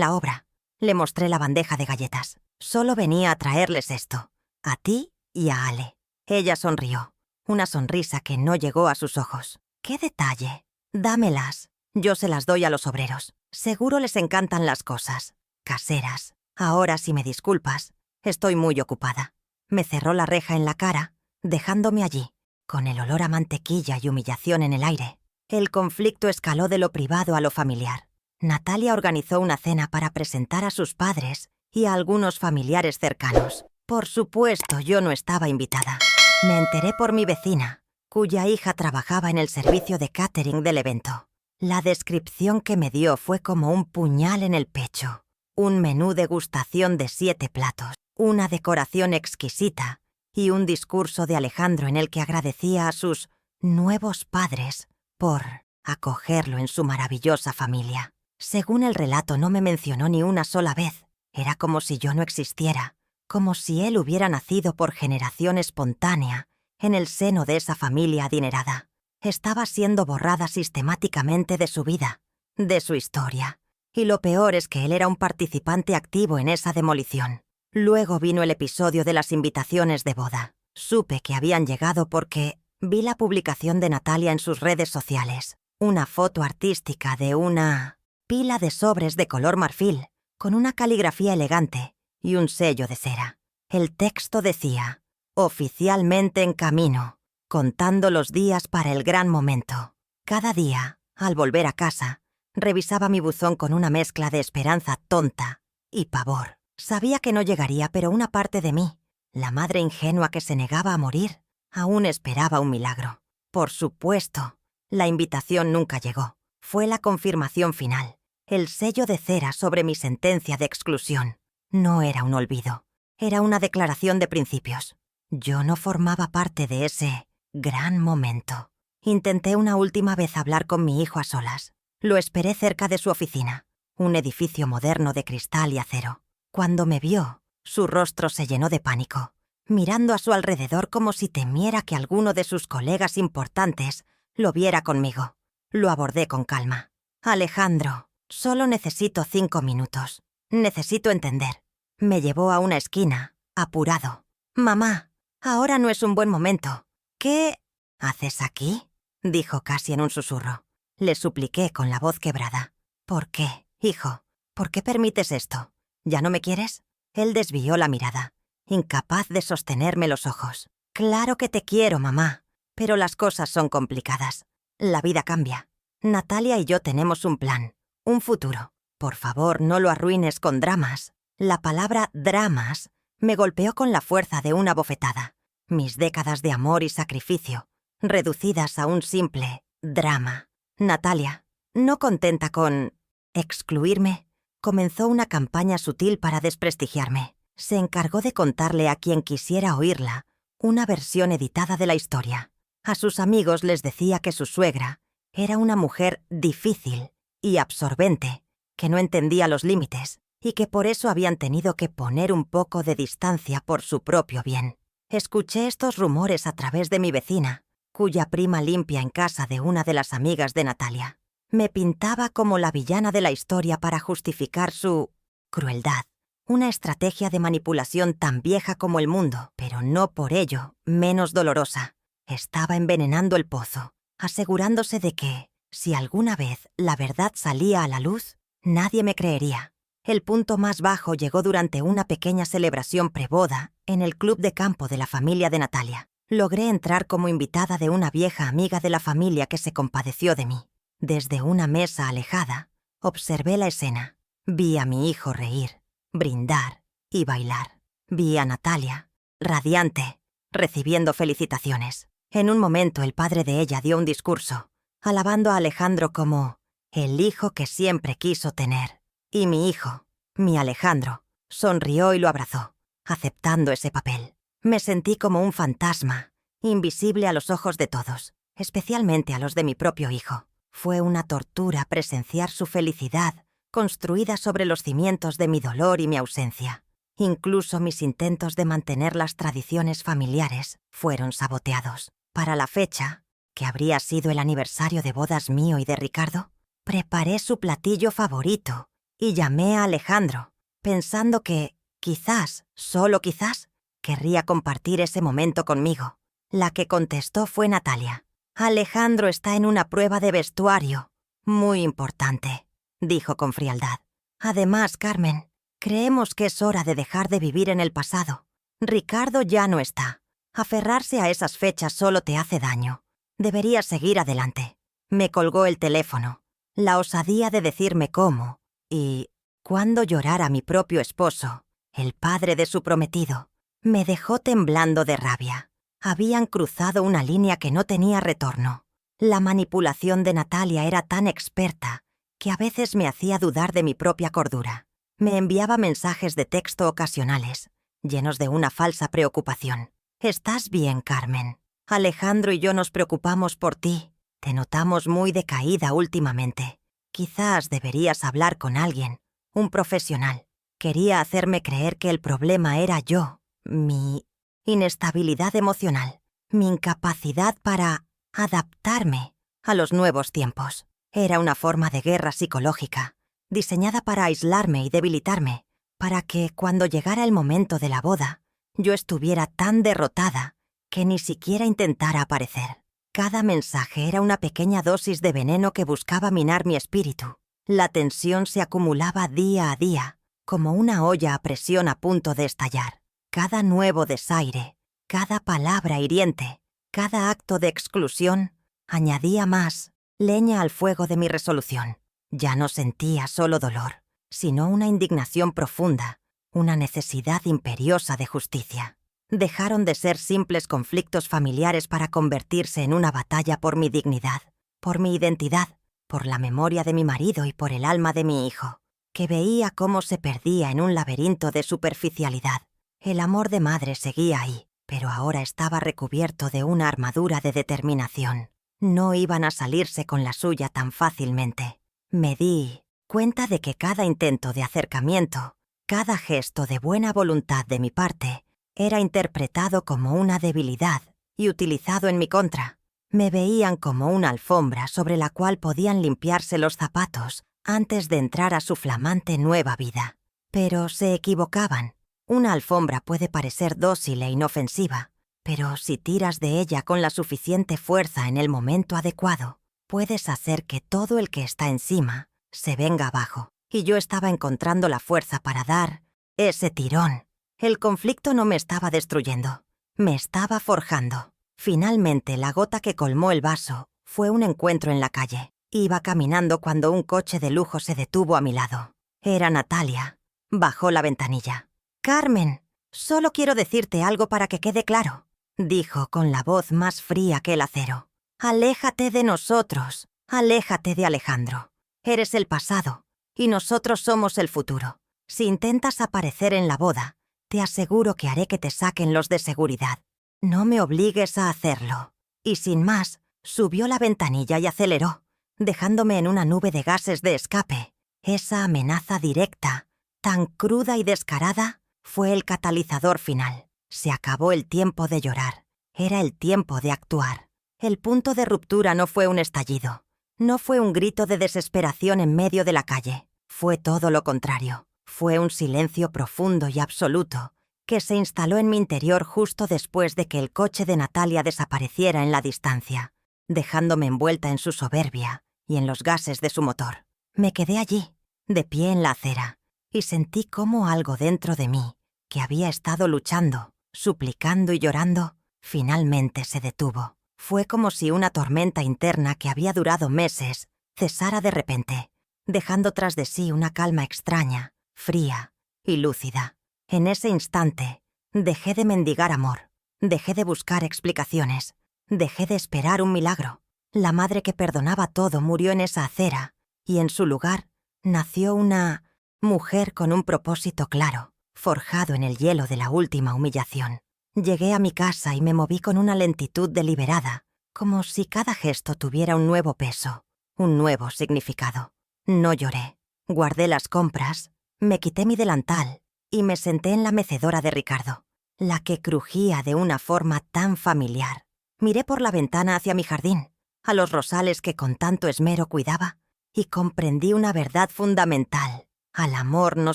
la obra». Le mostré la bandeja de galletas. «Solo venía a traerles esto, a ti y a Ale». Ella sonrió, una sonrisa que no llegó a sus ojos. ¡Qué detalle! Dámelas. Yo se las doy a los obreros. Seguro les encantan las cosas caseras. Ahora, si me disculpas, estoy muy ocupada. Me cerró la reja en la cara, dejándome allí, con el olor a mantequilla y humillación en el aire. El conflicto escaló de lo privado a lo familiar. Natalia organizó una cena para presentar a sus padres y a algunos familiares cercanos. Por supuesto, yo no estaba invitada. Me enteré por mi vecina, cuya hija trabajaba en el servicio de catering del evento. La descripción que me dio fue como un puñal en el pecho. Un menú degustación de 7 platos, una decoración exquisita y un discurso de Alejandro en el que agradecía a sus nuevos padres por acogerlo en su maravillosa familia. Según el relato, no me mencionó ni una sola vez. Era como si yo no existiera, como si él hubiera nacido por generación espontánea en el seno de esa familia adinerada. Estaba siendo borrada sistemáticamente de su vida, de su historia. Y lo peor es que él era un participante activo en esa demolición. Luego vino el episodio de las invitaciones de boda. Supe que habían llegado porque vi la publicación de Natalia en sus redes sociales. Una foto artística de una pila de sobres de color marfil, con una caligrafía elegante y un sello de cera. El texto decía: oficialmente en camino, contando los días para el gran momento. Cada día, al volver a casa, revisaba mi buzón con una mezcla de esperanza tonta y pavor. Sabía que no llegaría, pero una parte de mí, la madre ingenua que se negaba a morir, aún esperaba un milagro. Por supuesto, la invitación nunca llegó. Fue la confirmación final, el sello de cera sobre mi sentencia de exclusión. No era un olvido, era una declaración de principios. Yo no formaba parte de ese gran momento. Intenté una última vez hablar con mi hijo a solas. Lo esperé cerca de su oficina, un edificio moderno de cristal y acero. Cuando me vio, su rostro se llenó de pánico, mirando a su alrededor como si temiera que alguno de sus colegas importantes lo viera conmigo. Lo abordé con calma. Alejandro, solo necesito 5 minutos. Necesito entender. Me llevó a una esquina, apurado. Mamá, ahora no es un buen momento. ¿Qué haces aquí?, dijo casi en un susurro. Le supliqué con la voz quebrada. ¿Por qué, hijo? ¿Por qué permites esto? ¿Ya no me quieres? Él desvió la mirada, incapaz de sostenerme los ojos. Claro que te quiero, mamá, pero las cosas son complicadas. La vida cambia. Natalia y yo tenemos un plan, un futuro. Por favor, no lo arruines con dramas. La palabra dramas me golpeó con la fuerza de una bofetada. Mis décadas de amor y sacrificio, reducidas a un simple drama. Natalia, no contenta con excluirme, comenzó una campaña sutil para desprestigiarme. Se encargó de contarle a quien quisiera oírla una versión editada de la historia. A sus amigos les decía que su suegra era una mujer difícil y absorbente, que no entendía los límites y que por eso habían tenido que poner un poco de distancia por su propio bien. Escuché estos rumores a través de mi vecina, cuya prima limpia en casa de una de las amigas de Natalia. Me pintaba como la villana de la historia para justificar su crueldad, una estrategia de manipulación tan vieja como el mundo, pero no por ello menos dolorosa. Estaba envenenando el pozo, asegurándose de que, si alguna vez la verdad salía a la luz, nadie me creería. El punto más bajo llegó durante una pequeña celebración preboda en el club de campo de la familia de Natalia. Logré entrar como invitada de una vieja amiga de la familia que se compadeció de mí. Desde una mesa alejada, observé la escena. Vi a mi hijo reír, brindar y bailar. Vi a Natalia, radiante, recibiendo felicitaciones. En un momento el padre de ella dio un discurso, alabando a Alejandro como el hijo que siempre quiso tener. Y mi hijo, mi Alejandro, sonrió y lo abrazó, aceptando ese papel. Me sentí como un fantasma, invisible a los ojos de todos, especialmente a los de mi propio hijo. Fue una tortura presenciar su felicidad, construida sobre los cimientos de mi dolor y mi ausencia. Incluso mis intentos de mantener las tradiciones familiares fueron saboteados. Para la fecha, que habría sido el aniversario de bodas mío y de Ricardo, preparé su platillo favorito y llamé a Alejandro, pensando que, quizás, solo quizás, Querría compartir ese momento conmigo. La que contestó fue Natalia. Alejandro está en una prueba de vestuario. Muy importante, dijo con frialdad. Además, Carmen, creemos que es hora de dejar de vivir en el pasado. Ricardo ya no está. Aferrarse a esas fechas solo te hace daño. Deberías seguir adelante. Me colgó el teléfono. La osadía de decirme cómo y cuándo llorar a mi propio esposo, el padre de su prometido, me dejó temblando de rabia. Habían cruzado una línea que no tenía retorno. La manipulación de Natalia era tan experta que a veces me hacía dudar de mi propia cordura. Me enviaba mensajes de texto ocasionales, llenos de una falsa preocupación. «¿Estás bien, Carmen? Alejandro y yo nos preocupamos por ti. Te notamos muy decaída últimamente. Quizás deberías hablar con alguien, un profesional». Quería hacerme creer que el problema era yo, mi inestabilidad emocional, mi incapacidad para adaptarme a los nuevos tiempos. Era una forma de guerra psicológica, diseñada para aislarme y debilitarme, para que, cuando llegara el momento de la boda, yo estuviera tan derrotada que ni siquiera intentara aparecer. Cada mensaje era una pequeña dosis de veneno que buscaba minar mi espíritu. La tensión se acumulaba día a día, como una olla a presión a punto de estallar. Cada nuevo desaire, cada palabra hiriente, cada acto de exclusión, añadía más leña al fuego de mi resolución. Ya no sentía solo dolor, sino una indignación profunda, una necesidad imperiosa de justicia. Dejaron de ser simples conflictos familiares para convertirse en una batalla por mi dignidad, por mi identidad, por la memoria de mi marido y por el alma de mi hijo, que veía cómo se perdía en un laberinto de superficialidad. El amor de madre seguía ahí, pero ahora estaba recubierto de una armadura de determinación. No iban a salirse con la suya tan fácilmente. Me di cuenta de que cada intento de acercamiento, cada gesto de buena voluntad de mi parte, era interpretado como una debilidad y utilizado en mi contra. Me veían como una alfombra sobre la cual podían limpiarse los zapatos antes de entrar a su flamante nueva vida. Pero se equivocaban. Una alfombra puede parecer dócil e inofensiva, pero si tiras de ella con la suficiente fuerza en el momento adecuado, puedes hacer que todo el que está encima se venga abajo. Y yo estaba encontrando la fuerza para dar ese tirón. El conflicto no me estaba destruyendo, me estaba forjando. Finalmente, la gota que colmó el vaso fue un encuentro en la calle. Iba caminando cuando un coche de lujo se detuvo a mi lado. Era Natalia. Bajó la ventanilla. «Carmen, solo quiero decirte algo para que quede claro», dijo con la voz más fría que el acero. «Aléjate de nosotros, aléjate de Alejandro. Eres el pasado y nosotros somos el futuro. Si intentas aparecer en la boda, te aseguro que haré que te saquen los de seguridad. No me obligues a hacerlo». Y sin más, subió la ventanilla y aceleró, dejándome en una nube de gases de escape. Esa amenaza directa, tan cruda y descarada, fue el catalizador final. Se acabó el tiempo de llorar. Era el tiempo de actuar. El punto de ruptura no fue un estallido. No fue un grito de desesperación en medio de la calle. Fue todo lo contrario. Fue un silencio profundo y absoluto que se instaló en mi interior justo después de que el coche de Natalia desapareciera en la distancia, dejándome envuelta en su soberbia y en los gases de su motor. Me quedé allí, de pie en la acera, y sentí cómo algo dentro de mí, que había estado luchando, suplicando y llorando, finalmente se detuvo. Fue como si una tormenta interna que había durado meses cesara de repente, dejando tras de sí una calma extraña, fría y lúcida. En ese instante, dejé de mendigar amor, dejé de buscar explicaciones, dejé de esperar un milagro. La madre que perdonaba todo murió en esa acera, y en su lugar nació una mujer con un propósito claro, forjado en el hielo de la última humillación. Llegué a mi casa y me moví con una lentitud deliberada, como si cada gesto tuviera un nuevo peso, un nuevo significado. No lloré. Guardé las compras, me quité mi delantal y me senté en la mecedora de Ricardo, la que crujía de una forma tan familiar. Miré por la ventana hacia mi jardín, a los rosales que con tanto esmero cuidaba, y comprendí una verdad fundamental. Al amor no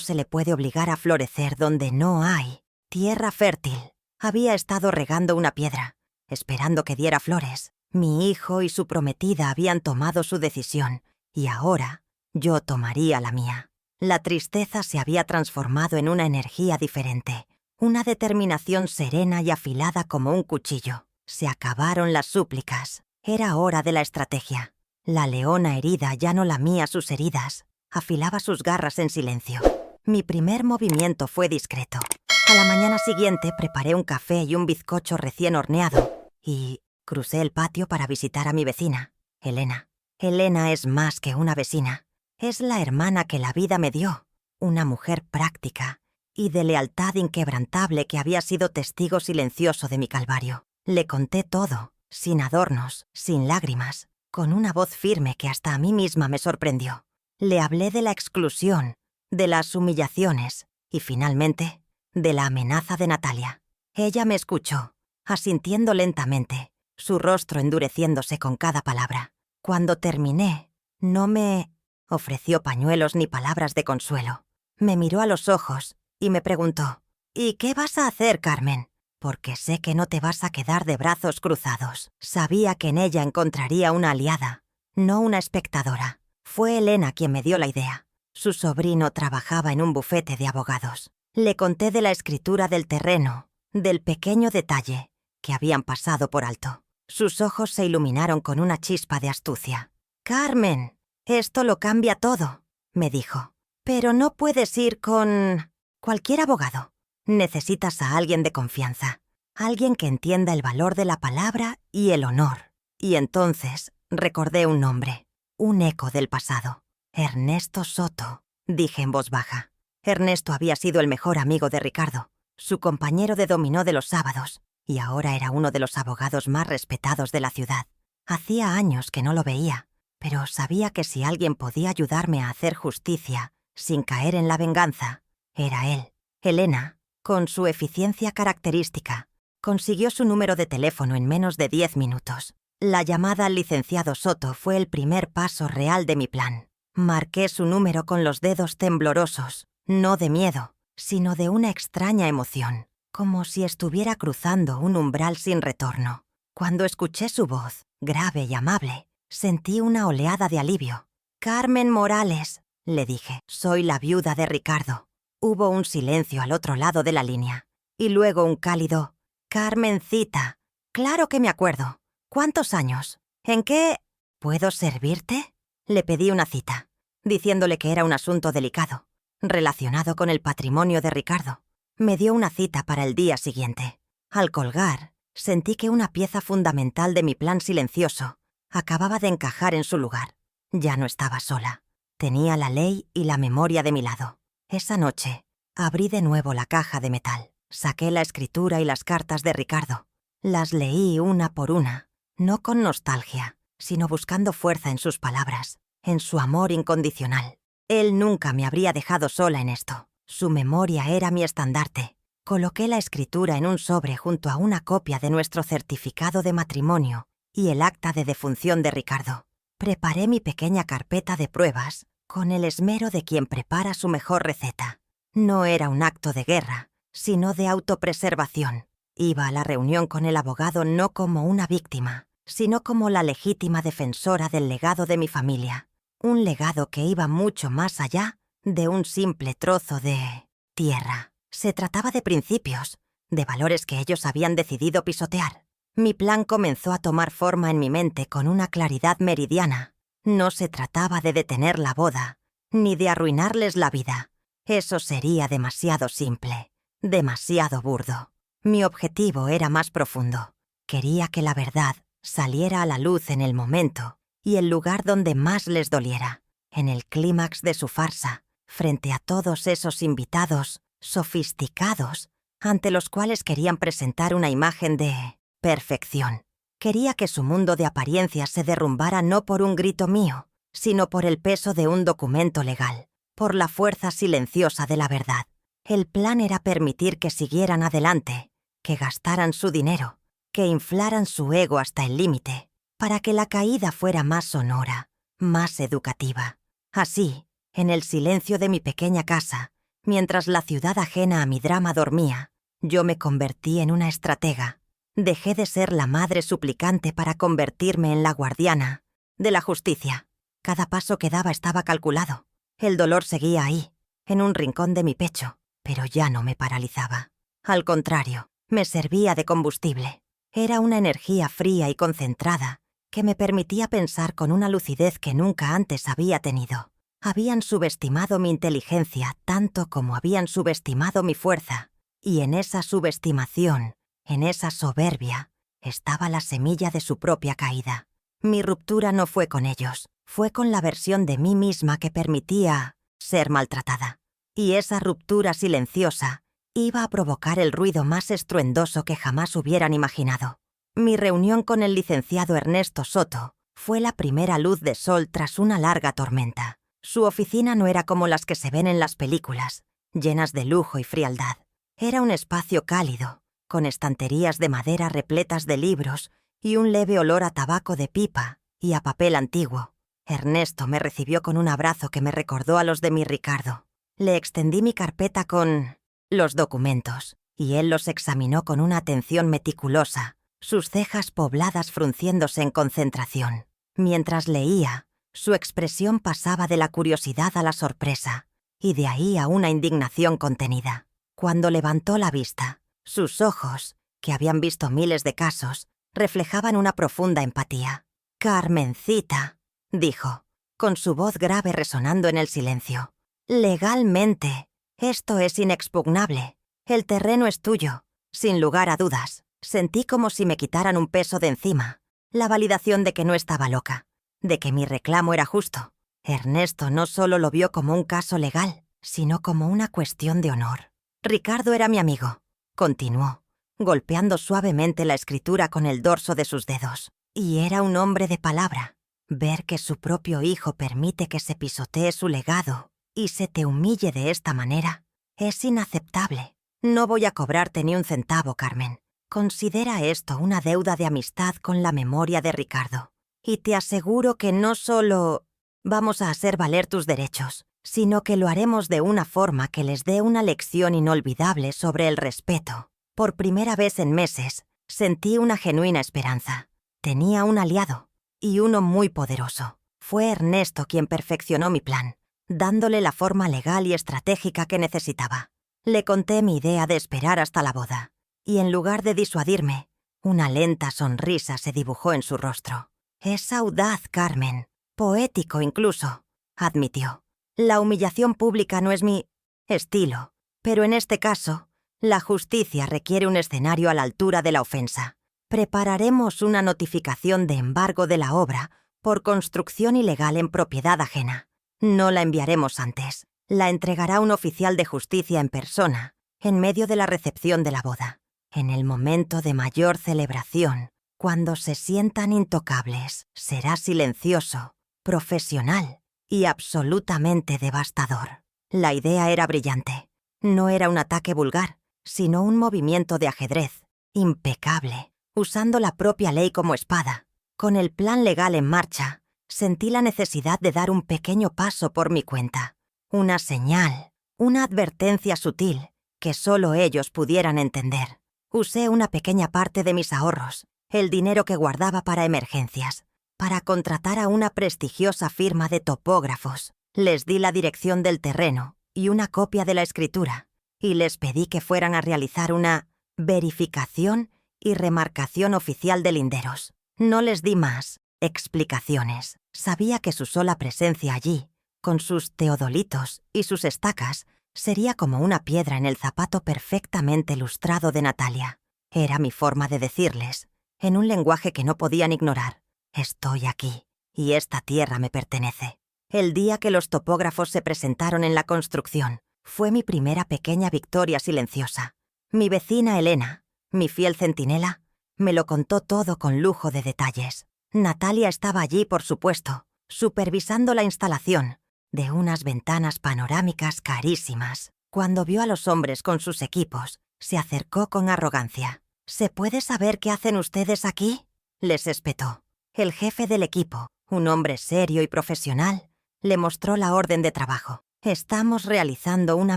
se le puede obligar a florecer donde no hay tierra fértil. Había estado regando una piedra, esperando que diera flores. Mi hijo y su prometida habían tomado su decisión, y ahora yo tomaría la mía. La tristeza se había transformado en una energía diferente, una determinación serena y afilada como un cuchillo. Se acabaron las súplicas. Era hora de la estrategia. La leona herida ya no lamía sus heridas, afilaba sus garras en silencio. Mi primer movimiento fue discreto. A la mañana siguiente preparé un café y un bizcocho recién horneado y crucé el patio para visitar a mi vecina, Elena. Elena es más que una vecina. Es la hermana que la vida me dio, una mujer práctica y de lealtad inquebrantable que había sido testigo silencioso de mi calvario. Le conté todo, sin adornos, sin lágrimas, con una voz firme que hasta a mí misma me sorprendió. Le hablé de la exclusión, de las humillaciones y, finalmente, de la amenaza de Natalia. Ella me escuchó, asintiendo lentamente, su rostro endureciéndose con cada palabra. Cuando terminé, no me ofreció pañuelos ni palabras de consuelo. Me miró a los ojos y me preguntó: «¿Y qué vas a hacer, Carmen? Porque sé que no te vas a quedar de brazos cruzados». Sabía que en ella encontraría una aliada, no una espectadora. Fue Elena quien me dio la idea. Su sobrino trabajaba en un bufete de abogados. Le conté de la escritura del terreno, del pequeño detalle que habían pasado por alto. Sus ojos se iluminaron con una chispa de astucia. «Carmen, esto lo cambia todo», me dijo. «Pero no puedes ir con cualquier abogado. Necesitas a alguien de confianza, alguien que entienda el valor de la palabra y el honor». Y entonces recordé un nombre, un eco del pasado. «Ernesto Soto», dije en voz baja. Ernesto había sido el mejor amigo de Ricardo, su compañero de dominó de los sábados, y ahora era uno de los abogados más respetados de la ciudad. Hacía años que no lo veía, pero sabía que si alguien podía ayudarme a hacer justicia sin caer en la venganza, era él. Elena, con su eficiencia característica, consiguió su número de teléfono en menos de 10 minutos. La llamada al licenciado Soto fue el primer paso real de mi plan. Marqué su número con los dedos temblorosos, no de miedo, sino de una extraña emoción, como si estuviera cruzando un umbral sin retorno. Cuando escuché su voz, grave y amable, sentí una oleada de alivio. «Carmen Morales», le dije, «soy la viuda de Ricardo». Hubo un silencio al otro lado de la línea, y luego un cálido: «Carmencita, claro que me acuerdo. ¿Cuántos años? ¿En qué puedo servirte?». Le pedí una cita, diciéndole que era un asunto delicado, relacionado con el patrimonio de Ricardo. Me dio una cita para el día siguiente. Al colgar, sentí que una pieza fundamental de mi plan silencioso acababa de encajar en su lugar. Ya no estaba sola. Tenía la ley y la memoria de mi lado. Esa noche, abrí de nuevo la caja de metal. Saqué la escritura y las cartas de Ricardo. Las leí una por una, no con nostalgia, sino buscando fuerza en sus palabras, en su amor incondicional. Él nunca me habría dejado sola en esto. Su memoria era mi estandarte. Coloqué la escritura en un sobre junto a una copia de nuestro certificado de matrimonio y el acta de defunción de Ricardo. Preparé mi pequeña carpeta de pruebas con el esmero de quien prepara su mejor receta. No era un acto de guerra, sino de autopreservación. Iba a la reunión con el abogado no como una víctima, sino como la legítima defensora del legado de mi familia. Un legado que iba mucho más allá de un simple trozo de tierra. Se trataba de principios, de valores que ellos habían decidido pisotear. Mi plan comenzó a tomar forma en mi mente con una claridad meridiana. No se trataba de detener la boda, ni de arruinarles la vida. Eso sería demasiado simple, demasiado burdo. Mi objetivo era más profundo. Quería que la verdad saliera a la luz en el momento y el lugar donde más les doliera, en el clímax de su farsa, frente a todos esos invitados sofisticados ante los cuales querían presentar una imagen de perfección. Quería que su mundo de apariencias se derrumbara no por un grito mío, sino por el peso de un documento legal, por la fuerza silenciosa de la verdad. El plan era permitir que siguieran adelante, que gastaran su dinero, que inflaran su ego hasta el límite, para que la caída fuera más sonora, más educativa. Así, en el silencio de mi pequeña casa, mientras la ciudad ajena a mi drama dormía, Yo me convertí en una estratega. Dejé de ser la madre suplicante para convertirme en la guardiana de la justicia. Cada paso que daba estaba calculado. El dolor seguía ahí, en un rincón de mi pecho, pero ya no me paralizaba. Al contrario, me servía de combustible. Era una energía fría y concentrada que me permitía pensar con una lucidez que nunca antes había tenido. Habían subestimado mi inteligencia tanto como habían subestimado mi fuerza, y en esa subestimación, en esa soberbia, estaba la semilla de su propia caída. Mi ruptura no fue con ellos, fue con la versión de mí misma que permitía ser maltratada. Y esa ruptura silenciosa iba a provocar el ruido más estruendoso que jamás hubieran imaginado. Mi reunión con el licenciado Ernesto Soto fue la primera luz de sol tras una larga tormenta. Su oficina no era como las que se ven en las películas, llenas de lujo y frialdad. Era un espacio cálido, con estanterías de madera repletas de libros y un leve olor a tabaco de pipa y a papel antiguo. Ernesto me recibió con un abrazo que me recordó a los de mi Ricardo. Le extendí mi carpeta con los documentos, y él los examinó con una atención meticulosa, sus cejas pobladas frunciéndose en concentración. Mientras leía, su expresión pasaba de la curiosidad a la sorpresa, y de ahí a una indignación contenida. Cuando levantó la vista, sus ojos, que habían visto miles de casos, reflejaban una profunda empatía. «Carmencita», dijo, con su voz grave resonando en el silencio. «Legalmente, esto es inexpugnable. El terreno es tuyo, sin lugar a dudas». Sentí como si me quitaran un peso de encima, la validación de que no estaba loca, de que mi reclamo era justo. Ernesto no solo lo vio como un caso legal, sino como una cuestión de honor. Ricardo era mi amigo, continuó, golpeando suavemente la escritura con el dorso de sus dedos. Y era un hombre de palabra. Ver que su propio hijo permite que se pisotee su legado y se te humille de esta manera es inaceptable. No voy a cobrarte ni un centavo, Carmen. Considera esto una deuda de amistad con la memoria de Ricardo. Y te aseguro que no solo vamos a hacer valer tus derechos, sino que lo haremos de una forma que les dé una lección inolvidable sobre el respeto. Por primera vez en meses, sentí una genuina esperanza. Tenía un aliado, y uno muy poderoso. Fue Ernesto quien perfeccionó mi plan, dándole la forma legal y estratégica que necesitaba. Le conté mi idea de esperar hasta la boda, y en lugar de disuadirme, una lenta sonrisa se dibujó en su rostro. «Es audaz, Carmen, poético incluso», admitió. «La humillación pública no es mi estilo, pero en este caso, la justicia requiere un escenario a la altura de la ofensa. Prepararemos una notificación de embargo de la obra por construcción ilegal en propiedad ajena. No la enviaremos antes. La entregará un oficial de justicia en persona, en medio de la recepción de la boda. En el momento de mayor celebración, cuando se sientan intocables, será silencioso, profesional y absolutamente devastador». La idea era brillante. No era un ataque vulgar, sino un movimiento de ajedrez, impecable, usando la propia ley como espada. Con el plan legal en marcha, sentí la necesidad de dar un pequeño paso por mi cuenta. Una señal, una advertencia sutil, que solo ellos pudieran entender. Usé una pequeña parte de mis ahorros, el dinero que guardaba para emergencias, para contratar a una prestigiosa firma de topógrafos. Les di la dirección del terreno y una copia de la escritura, y les pedí que fueran a realizar una verificación y remarcación oficial de linderos. No les di más explicaciones. Sabía que su sola presencia allí, con sus teodolitos y sus estacas, sería como una piedra en el zapato perfectamente lustrado de Natalia. Era mi forma de decirles, en un lenguaje que no podían ignorar: «Estoy aquí, y esta tierra me pertenece». El día que los topógrafos se presentaron en la construcción, fue mi primera pequeña victoria silenciosa. Mi vecina Elena, mi fiel centinela, me lo contó todo con lujo de detalles. Natalia estaba allí, por supuesto, supervisando la instalación de unas ventanas panorámicas carísimas. Cuando vio a los hombres con sus equipos, se acercó con arrogancia. «¿Se puede saber qué hacen ustedes aquí?», les espetó. El jefe del equipo, un hombre serio y profesional, le mostró la orden de trabajo. Estamos realizando una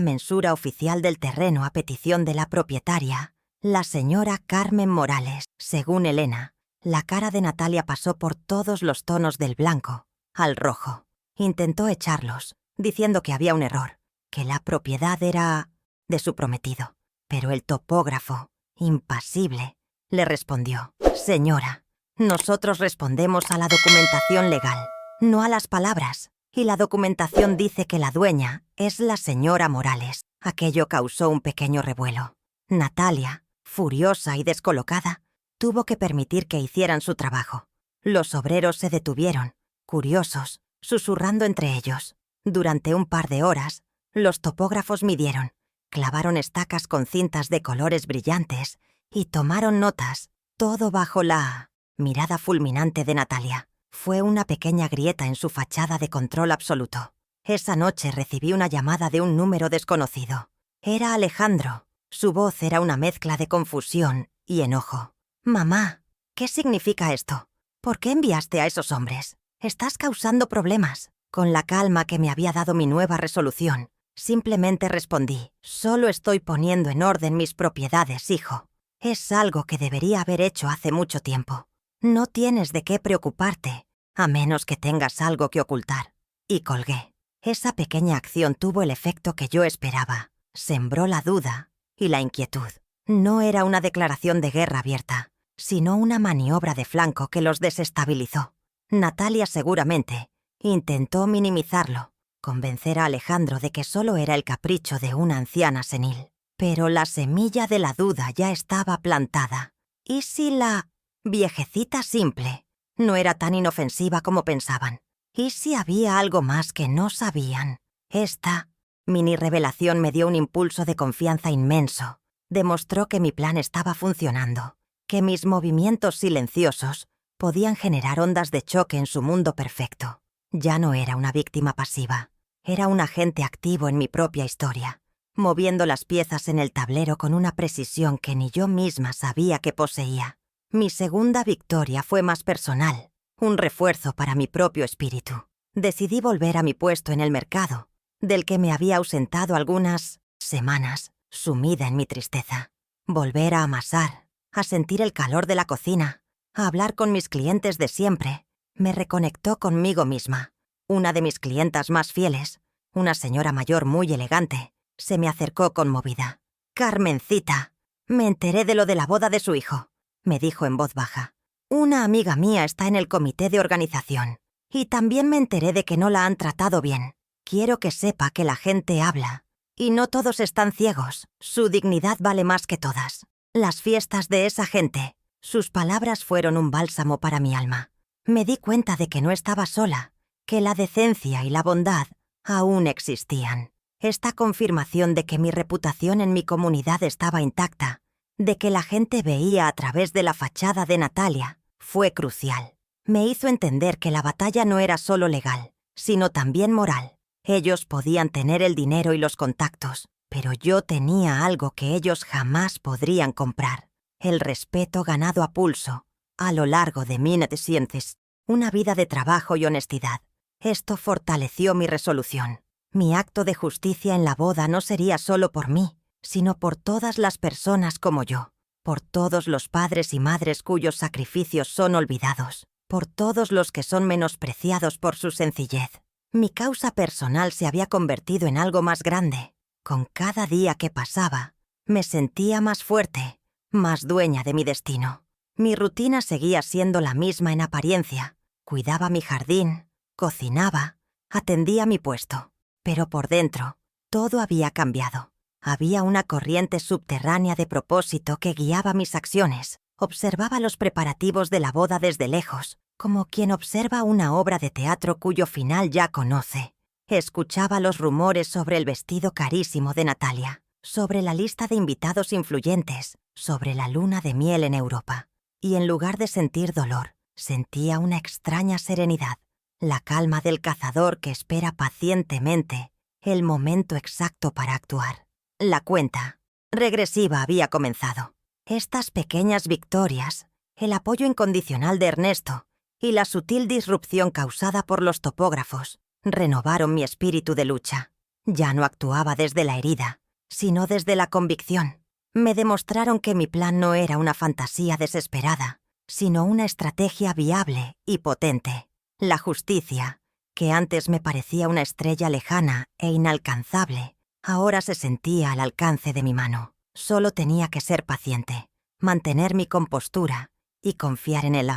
mensura oficial del terreno a petición de la propietaria, la señora Carmen Morales. Según Elena, la cara de Natalia pasó por todos los tonos del blanco al rojo. Intentó echarlos, diciendo que había un error, que la propiedad era de su prometido. Pero el topógrafo, impasible, le respondió: «Señora, nosotros respondemos a la documentación legal, no a las palabras, y la documentación dice que la dueña es la señora Morales». Aquello causó un pequeño revuelo. Natalia, furiosa y descolocada, tuvo que permitir que hicieran su trabajo. Los obreros se detuvieron, curiosos, susurrando entre ellos. Durante un par de horas, los topógrafos midieron, clavaron estacas con cintas de colores brillantes y tomaron notas, todo bajo la mirada fulminante de Natalia. Fue una pequeña grieta en su fachada de control absoluto. Esa noche recibí una llamada de un número desconocido. Era Alejandro. Su voz era una mezcla de confusión y enojo. «Mamá, ¿qué significa esto? ¿Por qué enviaste a esos hombres? Estás causando problemas». Con la calma que me había dado mi nueva resolución, simplemente respondí: «Solo estoy poniendo en orden mis propiedades, hijo. Es algo que debería haber hecho hace mucho tiempo. No tienes de qué preocuparte, a menos que tengas algo que ocultar». Y colgué. Esa pequeña acción tuvo el efecto que yo esperaba. Sembró la duda y la inquietud. No era una declaración de guerra abierta, sino una maniobra de flanco que los desestabilizó. Natalia seguramente intentó minimizarlo, convencer a Alejandro de que solo era el capricho de una anciana senil. Pero la semilla de la duda ya estaba plantada. ¿Y si la viejecita simple no era tan inofensiva como pensaban? ¿Y si había algo más que no sabían? Esta mini revelación me dio un impulso de confianza inmenso. Demostró que mi plan estaba funcionando, que mis movimientos silenciosos podían generar ondas de choque en su mundo perfecto. Ya no era una víctima pasiva, era un agente activo en mi propia historia, moviendo las piezas en el tablero con una precisión que ni yo misma sabía que poseía. Mi segunda victoria fue más personal, un refuerzo para mi propio espíritu. Decidí volver a mi puesto en el mercado, del que me había ausentado algunas semanas, sumida en mi tristeza. Volver a amasar, a sentir el calor de la cocina, a hablar con mis clientes de siempre, me reconectó conmigo misma. Una de mis clientas más fieles, una señora mayor muy elegante, se me acercó conmovida. «Carmencita, me enteré de lo de la boda de su hijo», me dijo en voz baja. «Una amiga mía está en el comité de organización, y también me enteré de que no la han tratado bien. Quiero que sepa que la gente habla, y no todos están ciegos. Su dignidad vale más que todas. Las fiestas de esa gente». Sus palabras fueron un bálsamo para mi alma. Me di cuenta de que no estaba sola, que la decencia y la bondad aún existían. Esta confirmación de que mi reputación en mi comunidad estaba intacta, de que la gente veía a través de la fachada de Natalia, fue crucial. Me hizo entender que la batalla no era solo legal, sino también moral. Ellos podían tener el dinero y los contactos, pero yo tenía algo que ellos jamás podrían comprar: el respeto ganado a pulso, a lo largo de mis ciencias, una vida de trabajo y honestidad. Esto fortaleció mi resolución. Mi acto de justicia en la boda no sería solo por mí, sino por todas las personas como yo, por todos los padres y madres cuyos sacrificios son olvidados, por todos los que son menospreciados por su sencillez. Mi causa personal se había convertido en algo más grande. Con cada día que pasaba, me sentía más fuerte, más dueña de mi destino. Mi rutina seguía siendo la misma en apariencia. Cuidaba mi jardín, cocinaba, atendía mi puesto. Pero por dentro, todo había cambiado. Había una corriente subterránea de propósito que guiaba mis acciones. Observaba los preparativos de la boda desde lejos, como quien observa una obra de teatro cuyo final ya conoce. Escuchaba los rumores sobre el vestido carísimo de Natalia, sobre la lista de invitados influyentes, sobre la luna de miel en Europa. Y en lugar de sentir dolor, sentía una extraña serenidad, la calma del cazador que espera pacientemente el momento exacto para actuar. La cuenta regresiva había comenzado. Estas pequeñas victorias, el apoyo incondicional de Ernesto y la sutil disrupción causada por los topógrafos, renovaron mi espíritu de lucha. Ya no actuaba desde la herida, sino desde la convicción. Me demostraron que mi plan no era una fantasía desesperada, sino una estrategia viable y potente. La justicia, que antes me parecía una estrella lejana e inalcanzable, ahora se sentía al alcance de mi mano. Solo tenía que ser paciente, mantener mi compostura y confiar en el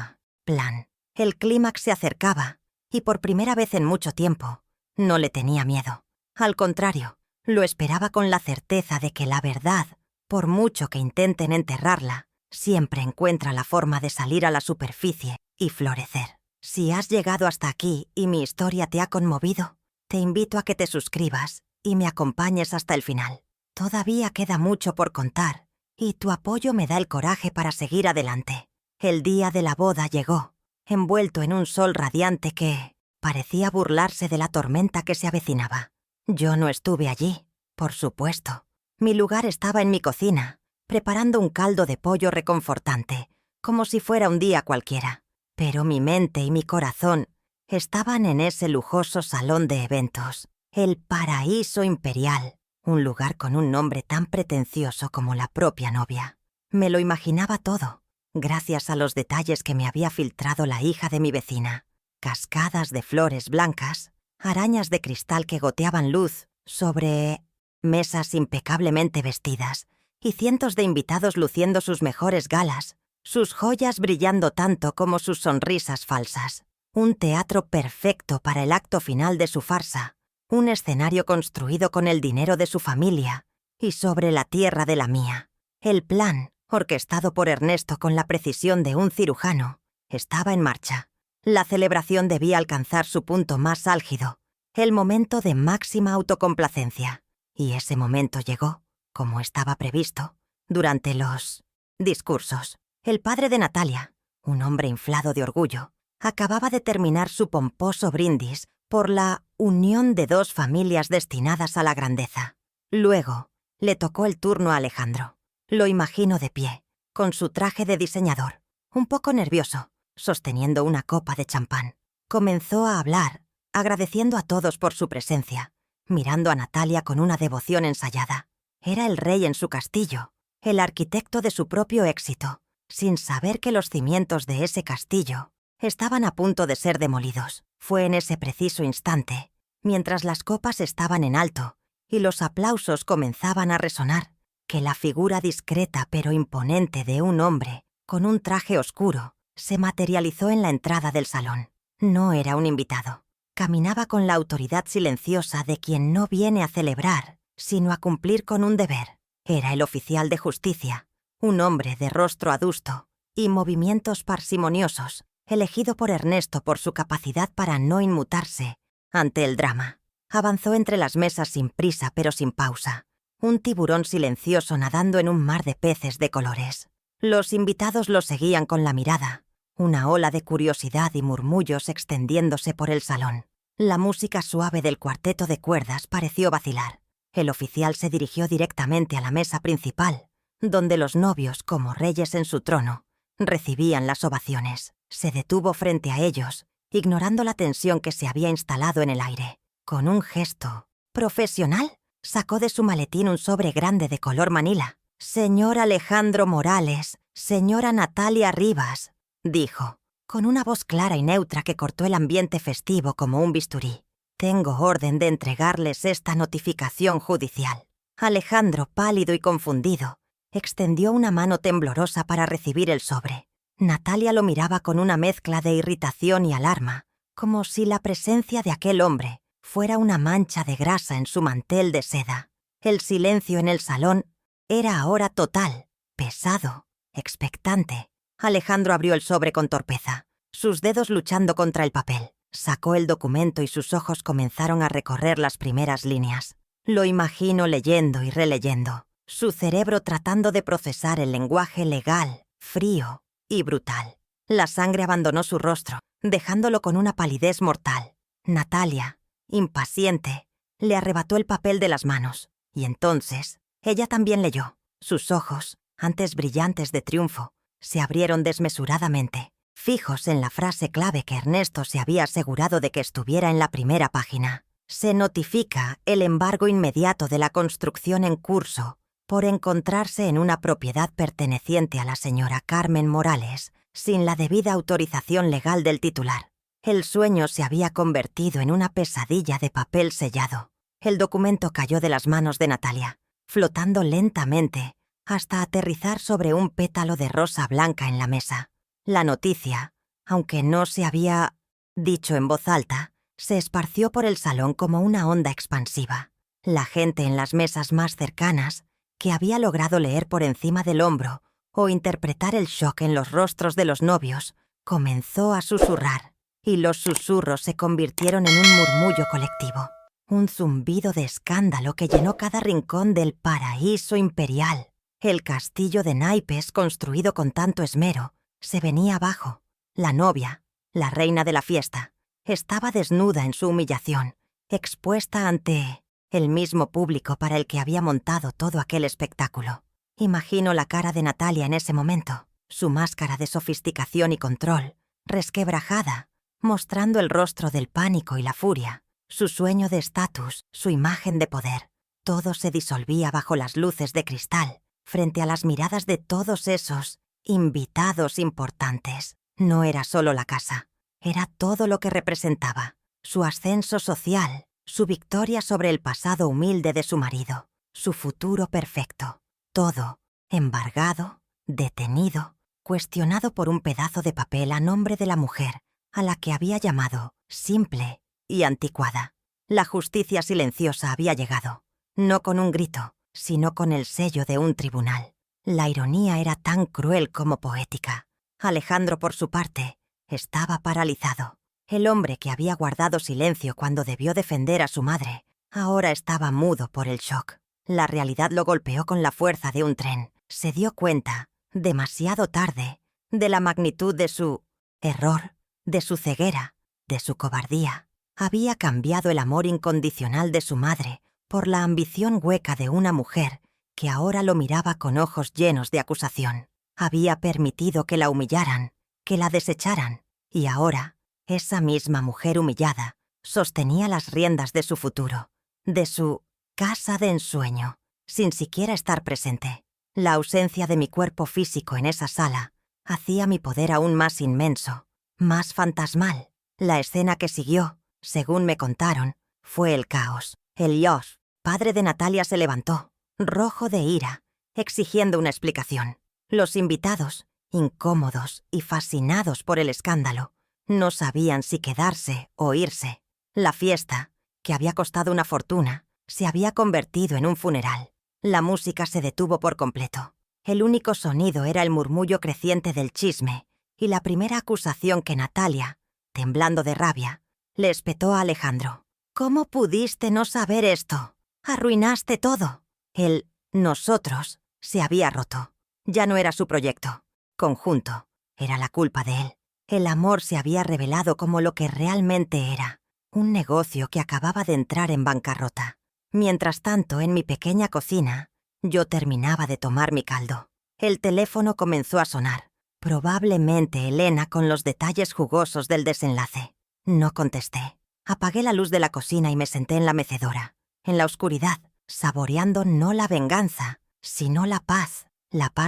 plan. El clímax se acercaba, y por primera vez en mucho tiempo, no le tenía miedo. Al contrario, lo esperaba con la certeza de que la verdad, por mucho que intenten enterrarla, siempre encuentra la forma de salir a la superficie y florecer. Si has llegado hasta aquí y mi historia te ha conmovido, te invito a que te suscribas y me acompañes hasta el final. Todavía queda mucho por contar, y tu apoyo me da el coraje para seguir adelante. El día de la boda llegó, envuelto en un sol radiante que parecía burlarse de la tormenta que se avecinaba. Yo no estuve allí, por supuesto. Mi lugar estaba en mi cocina, preparando un caldo de pollo reconfortante, como si fuera un día cualquiera. Pero mi mente y mi corazón estaban en ese lujoso salón de eventos, el Paraíso Imperial, un lugar con un nombre tan pretencioso como la propia novia. Me lo imaginaba todo, gracias a los detalles que me había filtrado la hija de mi vecina. Cascadas de flores blancas, arañas de cristal que goteaban luz sobre mesas impecablemente vestidas y cientos de invitados luciendo sus mejores galas, sus joyas brillando tanto como sus sonrisas falsas. Un teatro perfecto para el acto final de su farsa, un escenario construido con el dinero de su familia y sobre la tierra de la mía. El plan, orquestado por Ernesto con la precisión de un cirujano, estaba en marcha. La celebración debía alcanzar su punto más álgido, el momento de máxima autocomplacencia. Y ese momento llegó, como estaba previsto, durante los discursos. El padre de Natalia, un hombre inflado de orgullo, acababa de terminar su pomposo brindis por la unión de dos familias destinadas a la grandeza. Luego, le tocó el turno a Alejandro. Lo imagino de pie, con su traje de diseñador, un poco nervioso, sosteniendo una copa de champán. Comenzó a hablar, agradeciendo a todos por su presencia, mirando a Natalia con una devoción ensayada. Era el rey en su castillo, el arquitecto de su propio éxito, sin saber que los cimientos de ese castillo estaban a punto de ser demolidos. Fue en ese preciso instante, mientras las copas estaban en alto y los aplausos comenzaban a resonar, que la figura discreta pero imponente de un hombre, con un traje oscuro, se materializó en la entrada del salón. No era un invitado. Caminaba con la autoridad silenciosa de quien no viene a celebrar, sino a cumplir con un deber. Era el oficial de justicia, un hombre de rostro adusto y movimientos parsimoniosos, elegido por Ernesto por su capacidad para no inmutarse ante el drama. Avanzó entre las mesas sin prisa pero sin pausa, un tiburón silencioso nadando en un mar de peces de colores. Los invitados lo seguían con la mirada, una ola de curiosidad y murmullos extendiéndose por el salón. La música suave del cuarteto de cuerdas pareció vacilar. El oficial se dirigió directamente a la mesa principal, donde los novios, como reyes en su trono, recibían las ovaciones. Se detuvo frente a ellos, ignorando la tensión que se había instalado en el aire. Con un gesto profesional, sacó de su maletín un sobre grande de color manila. «Señor Alejandro Morales, señora Natalia Rivas», dijo, con una voz clara y neutra que cortó el ambiente festivo como un bisturí. «Tengo orden de entregarles esta notificación judicial». Alejandro, pálido y confundido, extendió una mano temblorosa para recibir el sobre. Natalia lo miraba con una mezcla de irritación y alarma, como si la presencia de aquel hombre fuera una mancha de grasa en su mantel de seda. El silencio en el salón era ahora total, pesado, expectante. Alejandro abrió el sobre con torpeza, sus dedos luchando contra el papel. Sacó el documento y sus ojos comenzaron a recorrer las primeras líneas. Lo imagino leyendo y releyendo, su cerebro tratando de procesar el lenguaje legal, frío y brutal. La sangre abandonó su rostro, dejándolo con una palidez mortal. Natalia, impaciente, le arrebató el papel de las manos, y entonces ella también leyó. Sus ojos, antes brillantes de triunfo, se abrieron desmesuradamente, fijos en la frase clave que Ernesto se había asegurado de que estuviera en la primera página. Se notifica el embargo inmediato de la construcción en curso por encontrarse en una propiedad perteneciente a la señora Carmen Morales sin la debida autorización legal del titular. El sueño se había convertido en una pesadilla de papel sellado. El documento cayó de las manos de Natalia, flotando lentamente hasta aterrizar sobre un pétalo de rosa blanca en la mesa. La noticia, aunque no se había dicho en voz alta, se esparció por el salón como una onda expansiva. La gente en las mesas más cercanas, que había logrado leer por encima del hombro o interpretar el shock en los rostros de los novios, comenzó a susurrar, y los susurros se convirtieron en un murmullo colectivo. Un zumbido de escándalo que llenó cada rincón del paraíso imperial. El castillo de naipes construido con tanto esmero se venía abajo. La novia, la reina de la fiesta, estaba desnuda en su humillación, expuesta ante el mismo público para el que había montado todo aquel espectáculo. Imagino la cara de Natalia en ese momento, su máscara de sofisticación y control, resquebrajada, mostrando el rostro del pánico y la furia, su sueño de estatus, su imagen de poder. Todo se disolvía bajo las luces de cristal, frente a las miradas de todos esos invitados importantes. No era solo la casa, era todo lo que representaba, su ascenso social, su victoria sobre el pasado humilde de su marido, su futuro perfecto. Todo, embargado, detenido, cuestionado por un pedazo de papel a nombre de la mujer a la que había llamado simple y anticuada. La justicia silenciosa había llegado, no con un grito, sino con el sello de un tribunal. La ironía era tan cruel como poética. Alejandro, por su parte, estaba paralizado. El hombre que había guardado silencio cuando debió defender a su madre, ahora estaba mudo por el shock. La realidad lo golpeó con la fuerza de un tren. Se dio cuenta, demasiado tarde, de la magnitud de su error, de su ceguera, de su cobardía. Había cambiado el amor incondicional de su madre por la ambición hueca de una mujer que ahora lo miraba con ojos llenos de acusación. Había permitido que la humillaran, que la desecharan, y ahora, esa misma mujer humillada sostenía las riendas de su futuro, de su casa de ensueño, sin siquiera estar presente. La ausencia de mi cuerpo físico en esa sala hacía mi poder aún más inmenso, más fantasmal. La escena que siguió, según me contaron, fue el caos. El Josh, padre de Natalia, se levantó, rojo de ira, exigiendo una explicación. Los invitados, incómodos y fascinados por el escándalo, no sabían si quedarse o irse. La fiesta, que había costado una fortuna, se había convertido en un funeral. La música se detuvo por completo. El único sonido era el murmullo creciente del chisme y la primera acusación que Natalia, temblando de rabia, le espetó a Alejandro. «¿Cómo pudiste no saber esto? Arruinaste todo». El «nosotros» se había roto. Ya no era su proyecto conjunto, era la culpa de él. El amor se había revelado como lo que realmente era, un negocio que acababa de entrar en bancarrota. Mientras tanto, en mi pequeña cocina, yo terminaba de tomar mi caldo. El teléfono comenzó a sonar. Probablemente Elena con los detalles jugosos del desenlace. No contesté. Apagué la luz de la cocina y me senté en la mecedora, en la oscuridad, saboreando no la venganza, sino la paz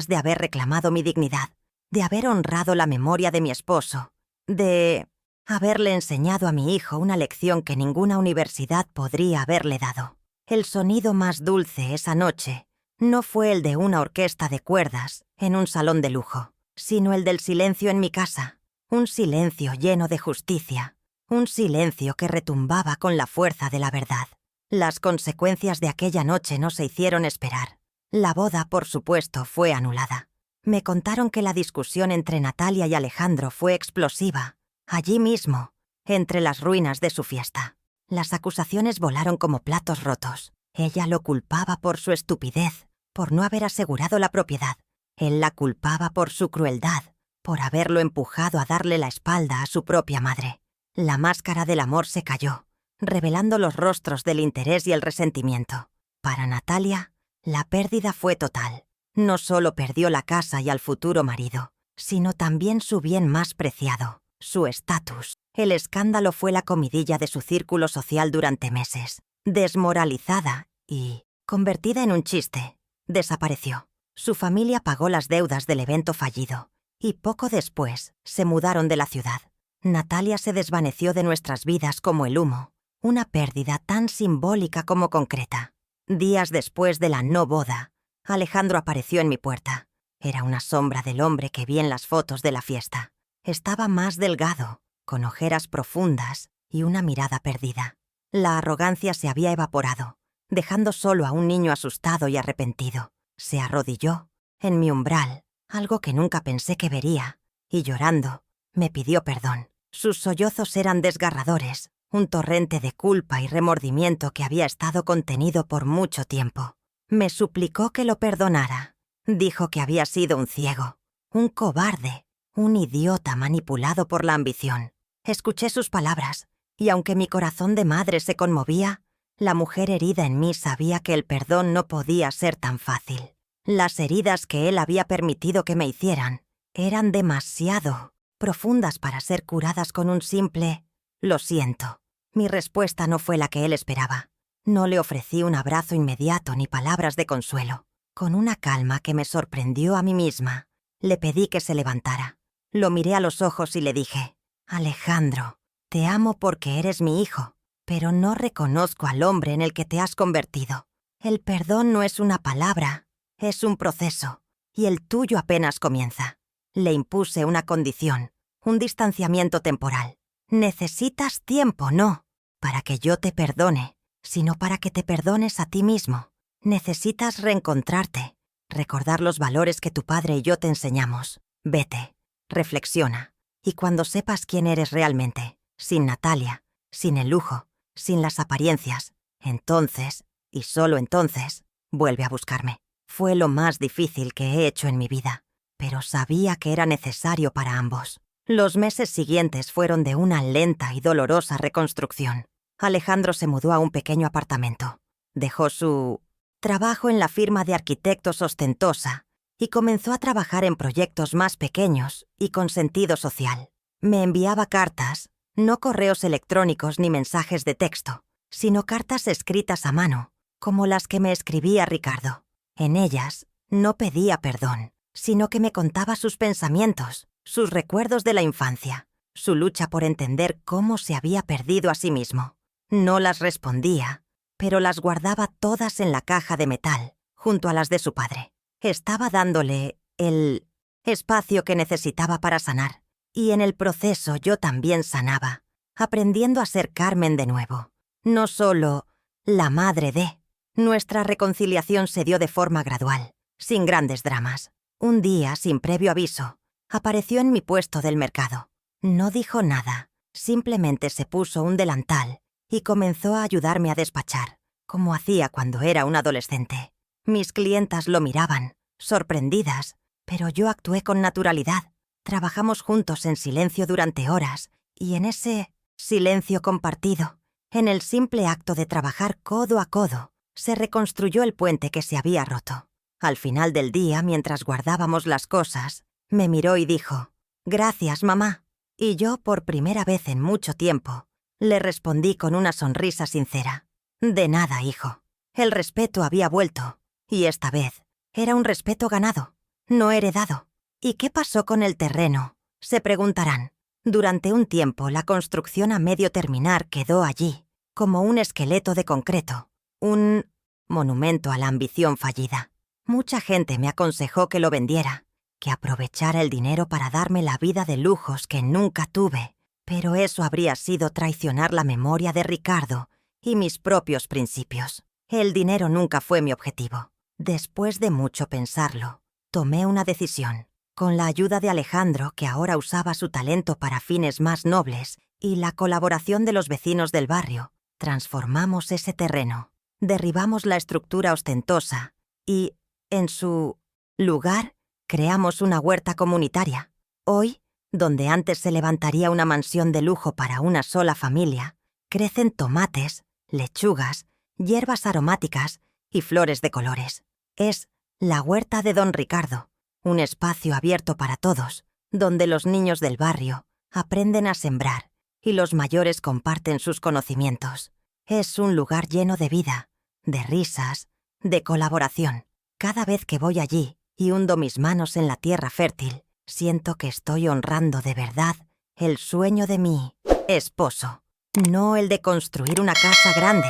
de haber reclamado mi dignidad, de haber honrado la memoria de mi esposo, de haberle enseñado a mi hijo una lección que ninguna universidad podría haberle dado. El sonido más dulce esa noche no fue el de una orquesta de cuerdas en un salón de lujo, sino el del silencio en mi casa, un silencio lleno de justicia, un silencio que retumbaba con la fuerza de la verdad. Las consecuencias de aquella noche no se hicieron esperar. La boda, por supuesto, fue anulada. Me contaron que la discusión entre Natalia y Alejandro fue explosiva, allí mismo, entre las ruinas de su fiesta. Las acusaciones volaron como platos rotos. Ella lo culpaba por su estupidez, por no haber asegurado la propiedad. Él la culpaba por su crueldad, por haberlo empujado a darle la espalda a su propia madre. La máscara del amor se cayó, revelando los rostros del interés y el resentimiento. Para Natalia, la pérdida fue total. No solo perdió la casa y al futuro marido, sino también su bien más preciado, su estatus. El escándalo fue la comidilla de su círculo social durante meses. Desmoralizada y convertida en un chiste, desapareció. Su familia pagó las deudas del evento fallido y poco después se mudaron de la ciudad. Natalia se desvaneció de nuestras vidas como el humo, una pérdida tan simbólica como concreta. Días después de la no boda, Alejandro apareció en mi puerta. Era una sombra del hombre que vi en las fotos de la fiesta. Estaba más delgado, con ojeras profundas y una mirada perdida. La arrogancia se había evaporado, dejando solo a un niño asustado y arrepentido. Se arrodilló en mi umbral, algo que nunca pensé que vería, y llorando, me pidió perdón. Sus sollozos eran desgarradores, un torrente de culpa y remordimiento que había estado contenido por mucho tiempo. Me suplicó que lo perdonara. Dijo que había sido un ciego, un cobarde, un idiota manipulado por la ambición. Escuché sus palabras, y aunque mi corazón de madre se conmovía, la mujer herida en mí sabía que el perdón no podía ser tan fácil. Las heridas que él había permitido que me hicieran eran demasiado profundas para ser curadas con un simple «lo siento». Mi respuesta no fue la que él esperaba. No le ofrecí un abrazo inmediato ni palabras de consuelo. Con una calma que me sorprendió a mí misma, le pedí que se levantara. Lo miré a los ojos y le dije: «Alejandro, te amo porque eres mi hijo, pero no reconozco al hombre en el que te has convertido. El perdón no es una palabra, es un proceso, y el tuyo apenas comienza». Le impuse una condición, un distanciamiento temporal. Necesitas tiempo, no para que yo te perdone, sino para que te perdones a ti mismo. Necesitas reencontrarte, recordar los valores que tu padre y yo te enseñamos. Vete, reflexiona, y cuando sepas quién eres realmente, sin Natalia, sin el lujo, sin las apariencias, entonces, y solo entonces, vuelve a buscarme. Fue lo más difícil que he hecho en mi vida, pero sabía que era necesario para ambos. Los meses siguientes fueron de una lenta y dolorosa reconstrucción. Alejandro se mudó a un pequeño apartamento. Dejó su trabajo en la firma de arquitectos ostentosa y comenzó a trabajar en proyectos más pequeños y con sentido social. Me enviaba cartas, no correos electrónicos ni mensajes de texto, sino cartas escritas a mano, como las que me escribía Ricardo. En ellas no pedía perdón, sino que me contaba sus pensamientos, sus recuerdos de la infancia, su lucha por entender cómo se había perdido a sí mismo. No las respondía, pero las guardaba todas en la caja de metal, junto a las de su padre. Estaba dándole el espacio que necesitaba para sanar, y en el proceso yo también sanaba, aprendiendo a ser Carmen de nuevo. No solo la madre de. Nuestra reconciliación se dio de forma gradual, sin grandes dramas. Un día, sin previo aviso, apareció en mi puesto del mercado. No dijo nada, simplemente se puso un delantal y comenzó a ayudarme a despachar, como hacía cuando era un adolescente. Mis clientas lo miraban, sorprendidas, pero yo actué con naturalidad. Trabajamos juntos en silencio durante horas, y en ese silencio compartido, en el simple acto de trabajar codo a codo, se reconstruyó el puente que se había roto. Al final del día, mientras guardábamos las cosas, me miró y dijo: «Gracias, mamá». Y yo, por primera vez en mucho tiempo, le respondí con una sonrisa sincera: «De nada, hijo». El respeto había vuelto, y esta vez era un respeto ganado, no heredado. ¿Y qué pasó con el terreno?, se preguntarán. Durante un tiempo, la construcción a medio terminar quedó allí, como un esqueleto de concreto, un monumento a la ambición fallida. Mucha gente me aconsejó que lo vendiera, que aprovechara el dinero para darme la vida de lujos que nunca tuve, pero eso habría sido traicionar la memoria de Ricardo y mis propios principios. El dinero nunca fue mi objetivo. Después de mucho pensarlo, tomé una decisión. Con la ayuda de Alejandro, que ahora usaba su talento para fines más nobles, y la colaboración de los vecinos del barrio, transformamos ese terreno. Derribamos la estructura ostentosa y, en su lugar, creamos una huerta comunitaria. Hoy, donde antes se levantaría una mansión de lujo para una sola familia, crecen tomates, lechugas, hierbas aromáticas y flores de colores. Es la huerta de Don Ricardo, un espacio abierto para todos, donde los niños del barrio aprenden a sembrar y los mayores comparten sus conocimientos. Es un lugar lleno de vida, de risas, de colaboración. Cada vez que voy allí y hundo mis manos en la tierra fértil, siento que estoy honrando de verdad el sueño de mi esposo. No el de construir una casa grande,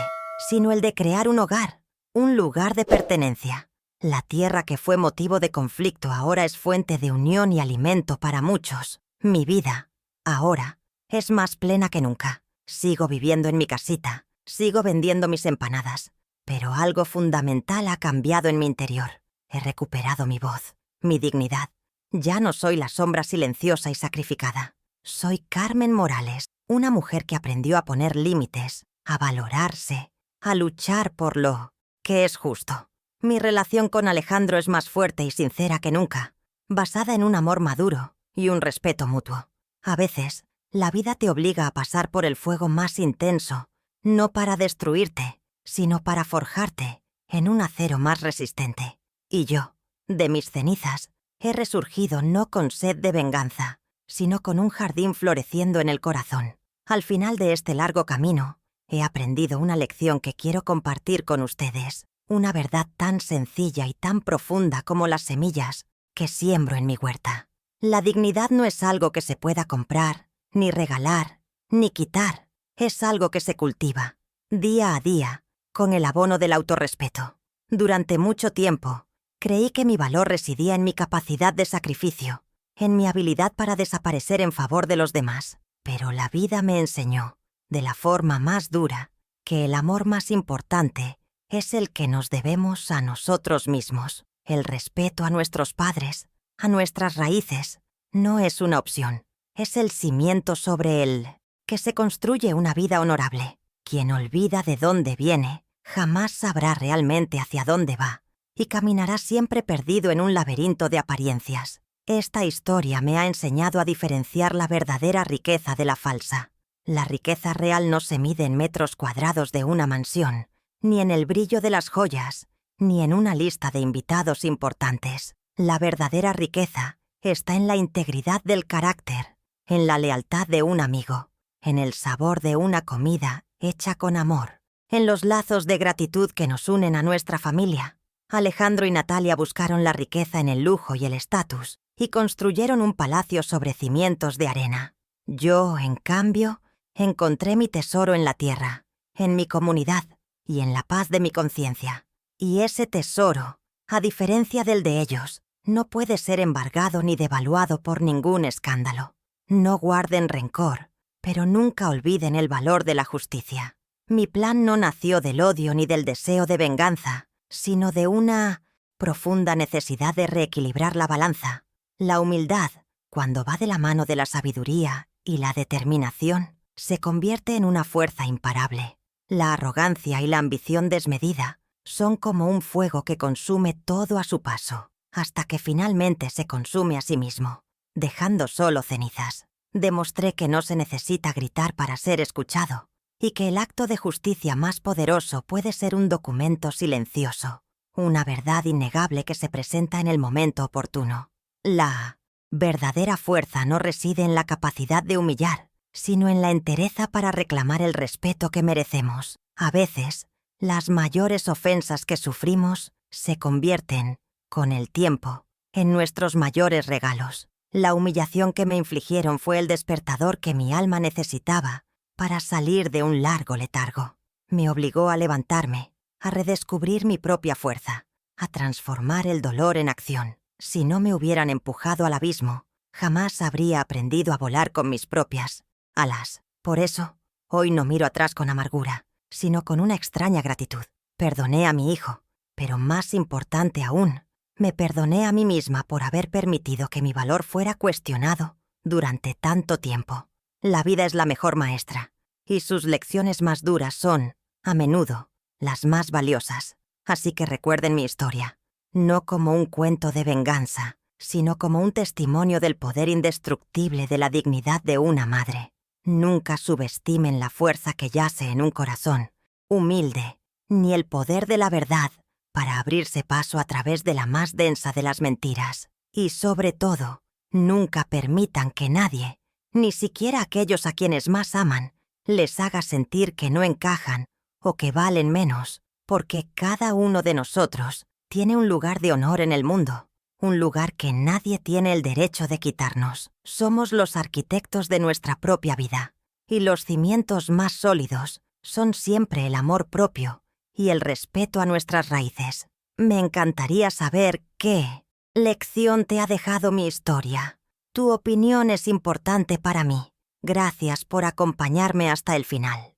sino el de crear un hogar, un lugar de pertenencia. La tierra que fue motivo de conflicto ahora es fuente de unión y alimento para muchos. Mi vida, ahora, es más plena que nunca. Sigo viviendo en mi casita, sigo vendiendo mis empanadas, pero algo fundamental ha cambiado en mi interior. He recuperado mi voz, mi dignidad. Ya no soy la sombra silenciosa y sacrificada. Soy Carmen Morales, una mujer que aprendió a poner límites, a valorarse, a luchar por lo que es justo. Mi relación con Alejandro es más fuerte y sincera que nunca, basada en un amor maduro y un respeto mutuo. A veces, la vida te obliga a pasar por el fuego más intenso, no para destruirte, sino para forjarte en un acero más resistente. Y yo, de mis cenizas, he resurgido no con sed de venganza, sino con un jardín floreciendo en el corazón. Al final de este largo camino, he aprendido una lección que quiero compartir con ustedes. Una verdad tan sencilla y tan profunda como las semillas que siembro en mi huerta. La dignidad no es algo que se pueda comprar, ni regalar, ni quitar. Es algo que se cultiva, día a día, con el abono del autorrespeto. Durante mucho tiempo, creí que mi valor residía en mi capacidad de sacrificio, en mi habilidad para desaparecer en favor de los demás. Pero la vida me enseñó, de la forma más dura, que el amor más importante es el que nos debemos a nosotros mismos. El respeto a nuestros padres, a nuestras raíces, no es una opción. Es el cimiento sobre el que se construye una vida honorable. Quien olvida de dónde viene, jamás sabrá realmente hacia dónde va, y caminará siempre perdido en un laberinto de apariencias. Esta historia me ha enseñado a diferenciar la verdadera riqueza de la falsa. La riqueza real no se mide en metros cuadrados de una mansión, ni en el brillo de las joyas, ni en una lista de invitados importantes. La verdadera riqueza está en la integridad del carácter, en la lealtad de un amigo, en el sabor de una comida hecha con amor, en los lazos de gratitud que nos unen a nuestra familia. Alejandro y Natalia buscaron la riqueza en el lujo y el estatus, y construyeron un palacio sobre cimientos de arena. Yo, en cambio, encontré mi tesoro en la tierra, en mi comunidad, y en la paz de mi conciencia. Y ese tesoro, a diferencia del de ellos, no puede ser embargado ni devaluado por ningún escándalo. No guarden rencor, pero nunca olviden el valor de la justicia. Mi plan no nació del odio ni del deseo de venganza, sino de una profunda necesidad de reequilibrar la balanza. La humildad, cuando va de la mano de la sabiduría y la determinación, se convierte en una fuerza imparable. La arrogancia y la ambición desmedida son como un fuego que consume todo a su paso, hasta que finalmente se consume a sí mismo, dejando solo cenizas. Demostré que no se necesita gritar para ser escuchado, y que el acto de justicia más poderoso puede ser un documento silencioso, una verdad innegable que se presenta en el momento oportuno. La verdadera fuerza no reside en la capacidad de humillar, sino en la entereza para reclamar el respeto que merecemos. A veces, las mayores ofensas que sufrimos se convierten, con el tiempo, en nuestros mayores regalos. La humillación que me infligieron fue el despertador que mi alma necesitaba para salir de un largo letargo. Me obligó a levantarme, a redescubrir mi propia fuerza, a transformar el dolor en acción. Si no me hubieran empujado al abismo, jamás habría aprendido a volar con mis propias alas. Por eso, hoy no miro atrás con amargura, sino con una extraña gratitud. Perdoné a mi hijo, pero más importante aún, me perdoné a mí misma por haber permitido que mi valor fuera cuestionado durante tanto tiempo. La vida es la mejor maestra, y sus lecciones más duras son, a menudo, las más valiosas. Así que recuerden mi historia, no como un cuento de venganza, sino como un testimonio del poder indestructible de la dignidad de una madre. Nunca subestimen la fuerza que yace en un corazón humilde, ni el poder de la verdad para abrirse paso a través de la más densa de las mentiras. Y sobre todo, nunca permitan que nadie Ni siquiera aquellos a quienes más aman les haga sentir que no encajan o que valen menos, porque cada uno de nosotros tiene un lugar de honor en el mundo, un lugar que nadie tiene el derecho de quitarnos. Somos los arquitectos de nuestra propia vida, y los cimientos más sólidos son siempre el amor propio y el respeto a nuestras raíces. Me encantaría saber qué lección te ha dejado mi historia. Tu opinión es importante para mí. Gracias por acompañarme hasta el final.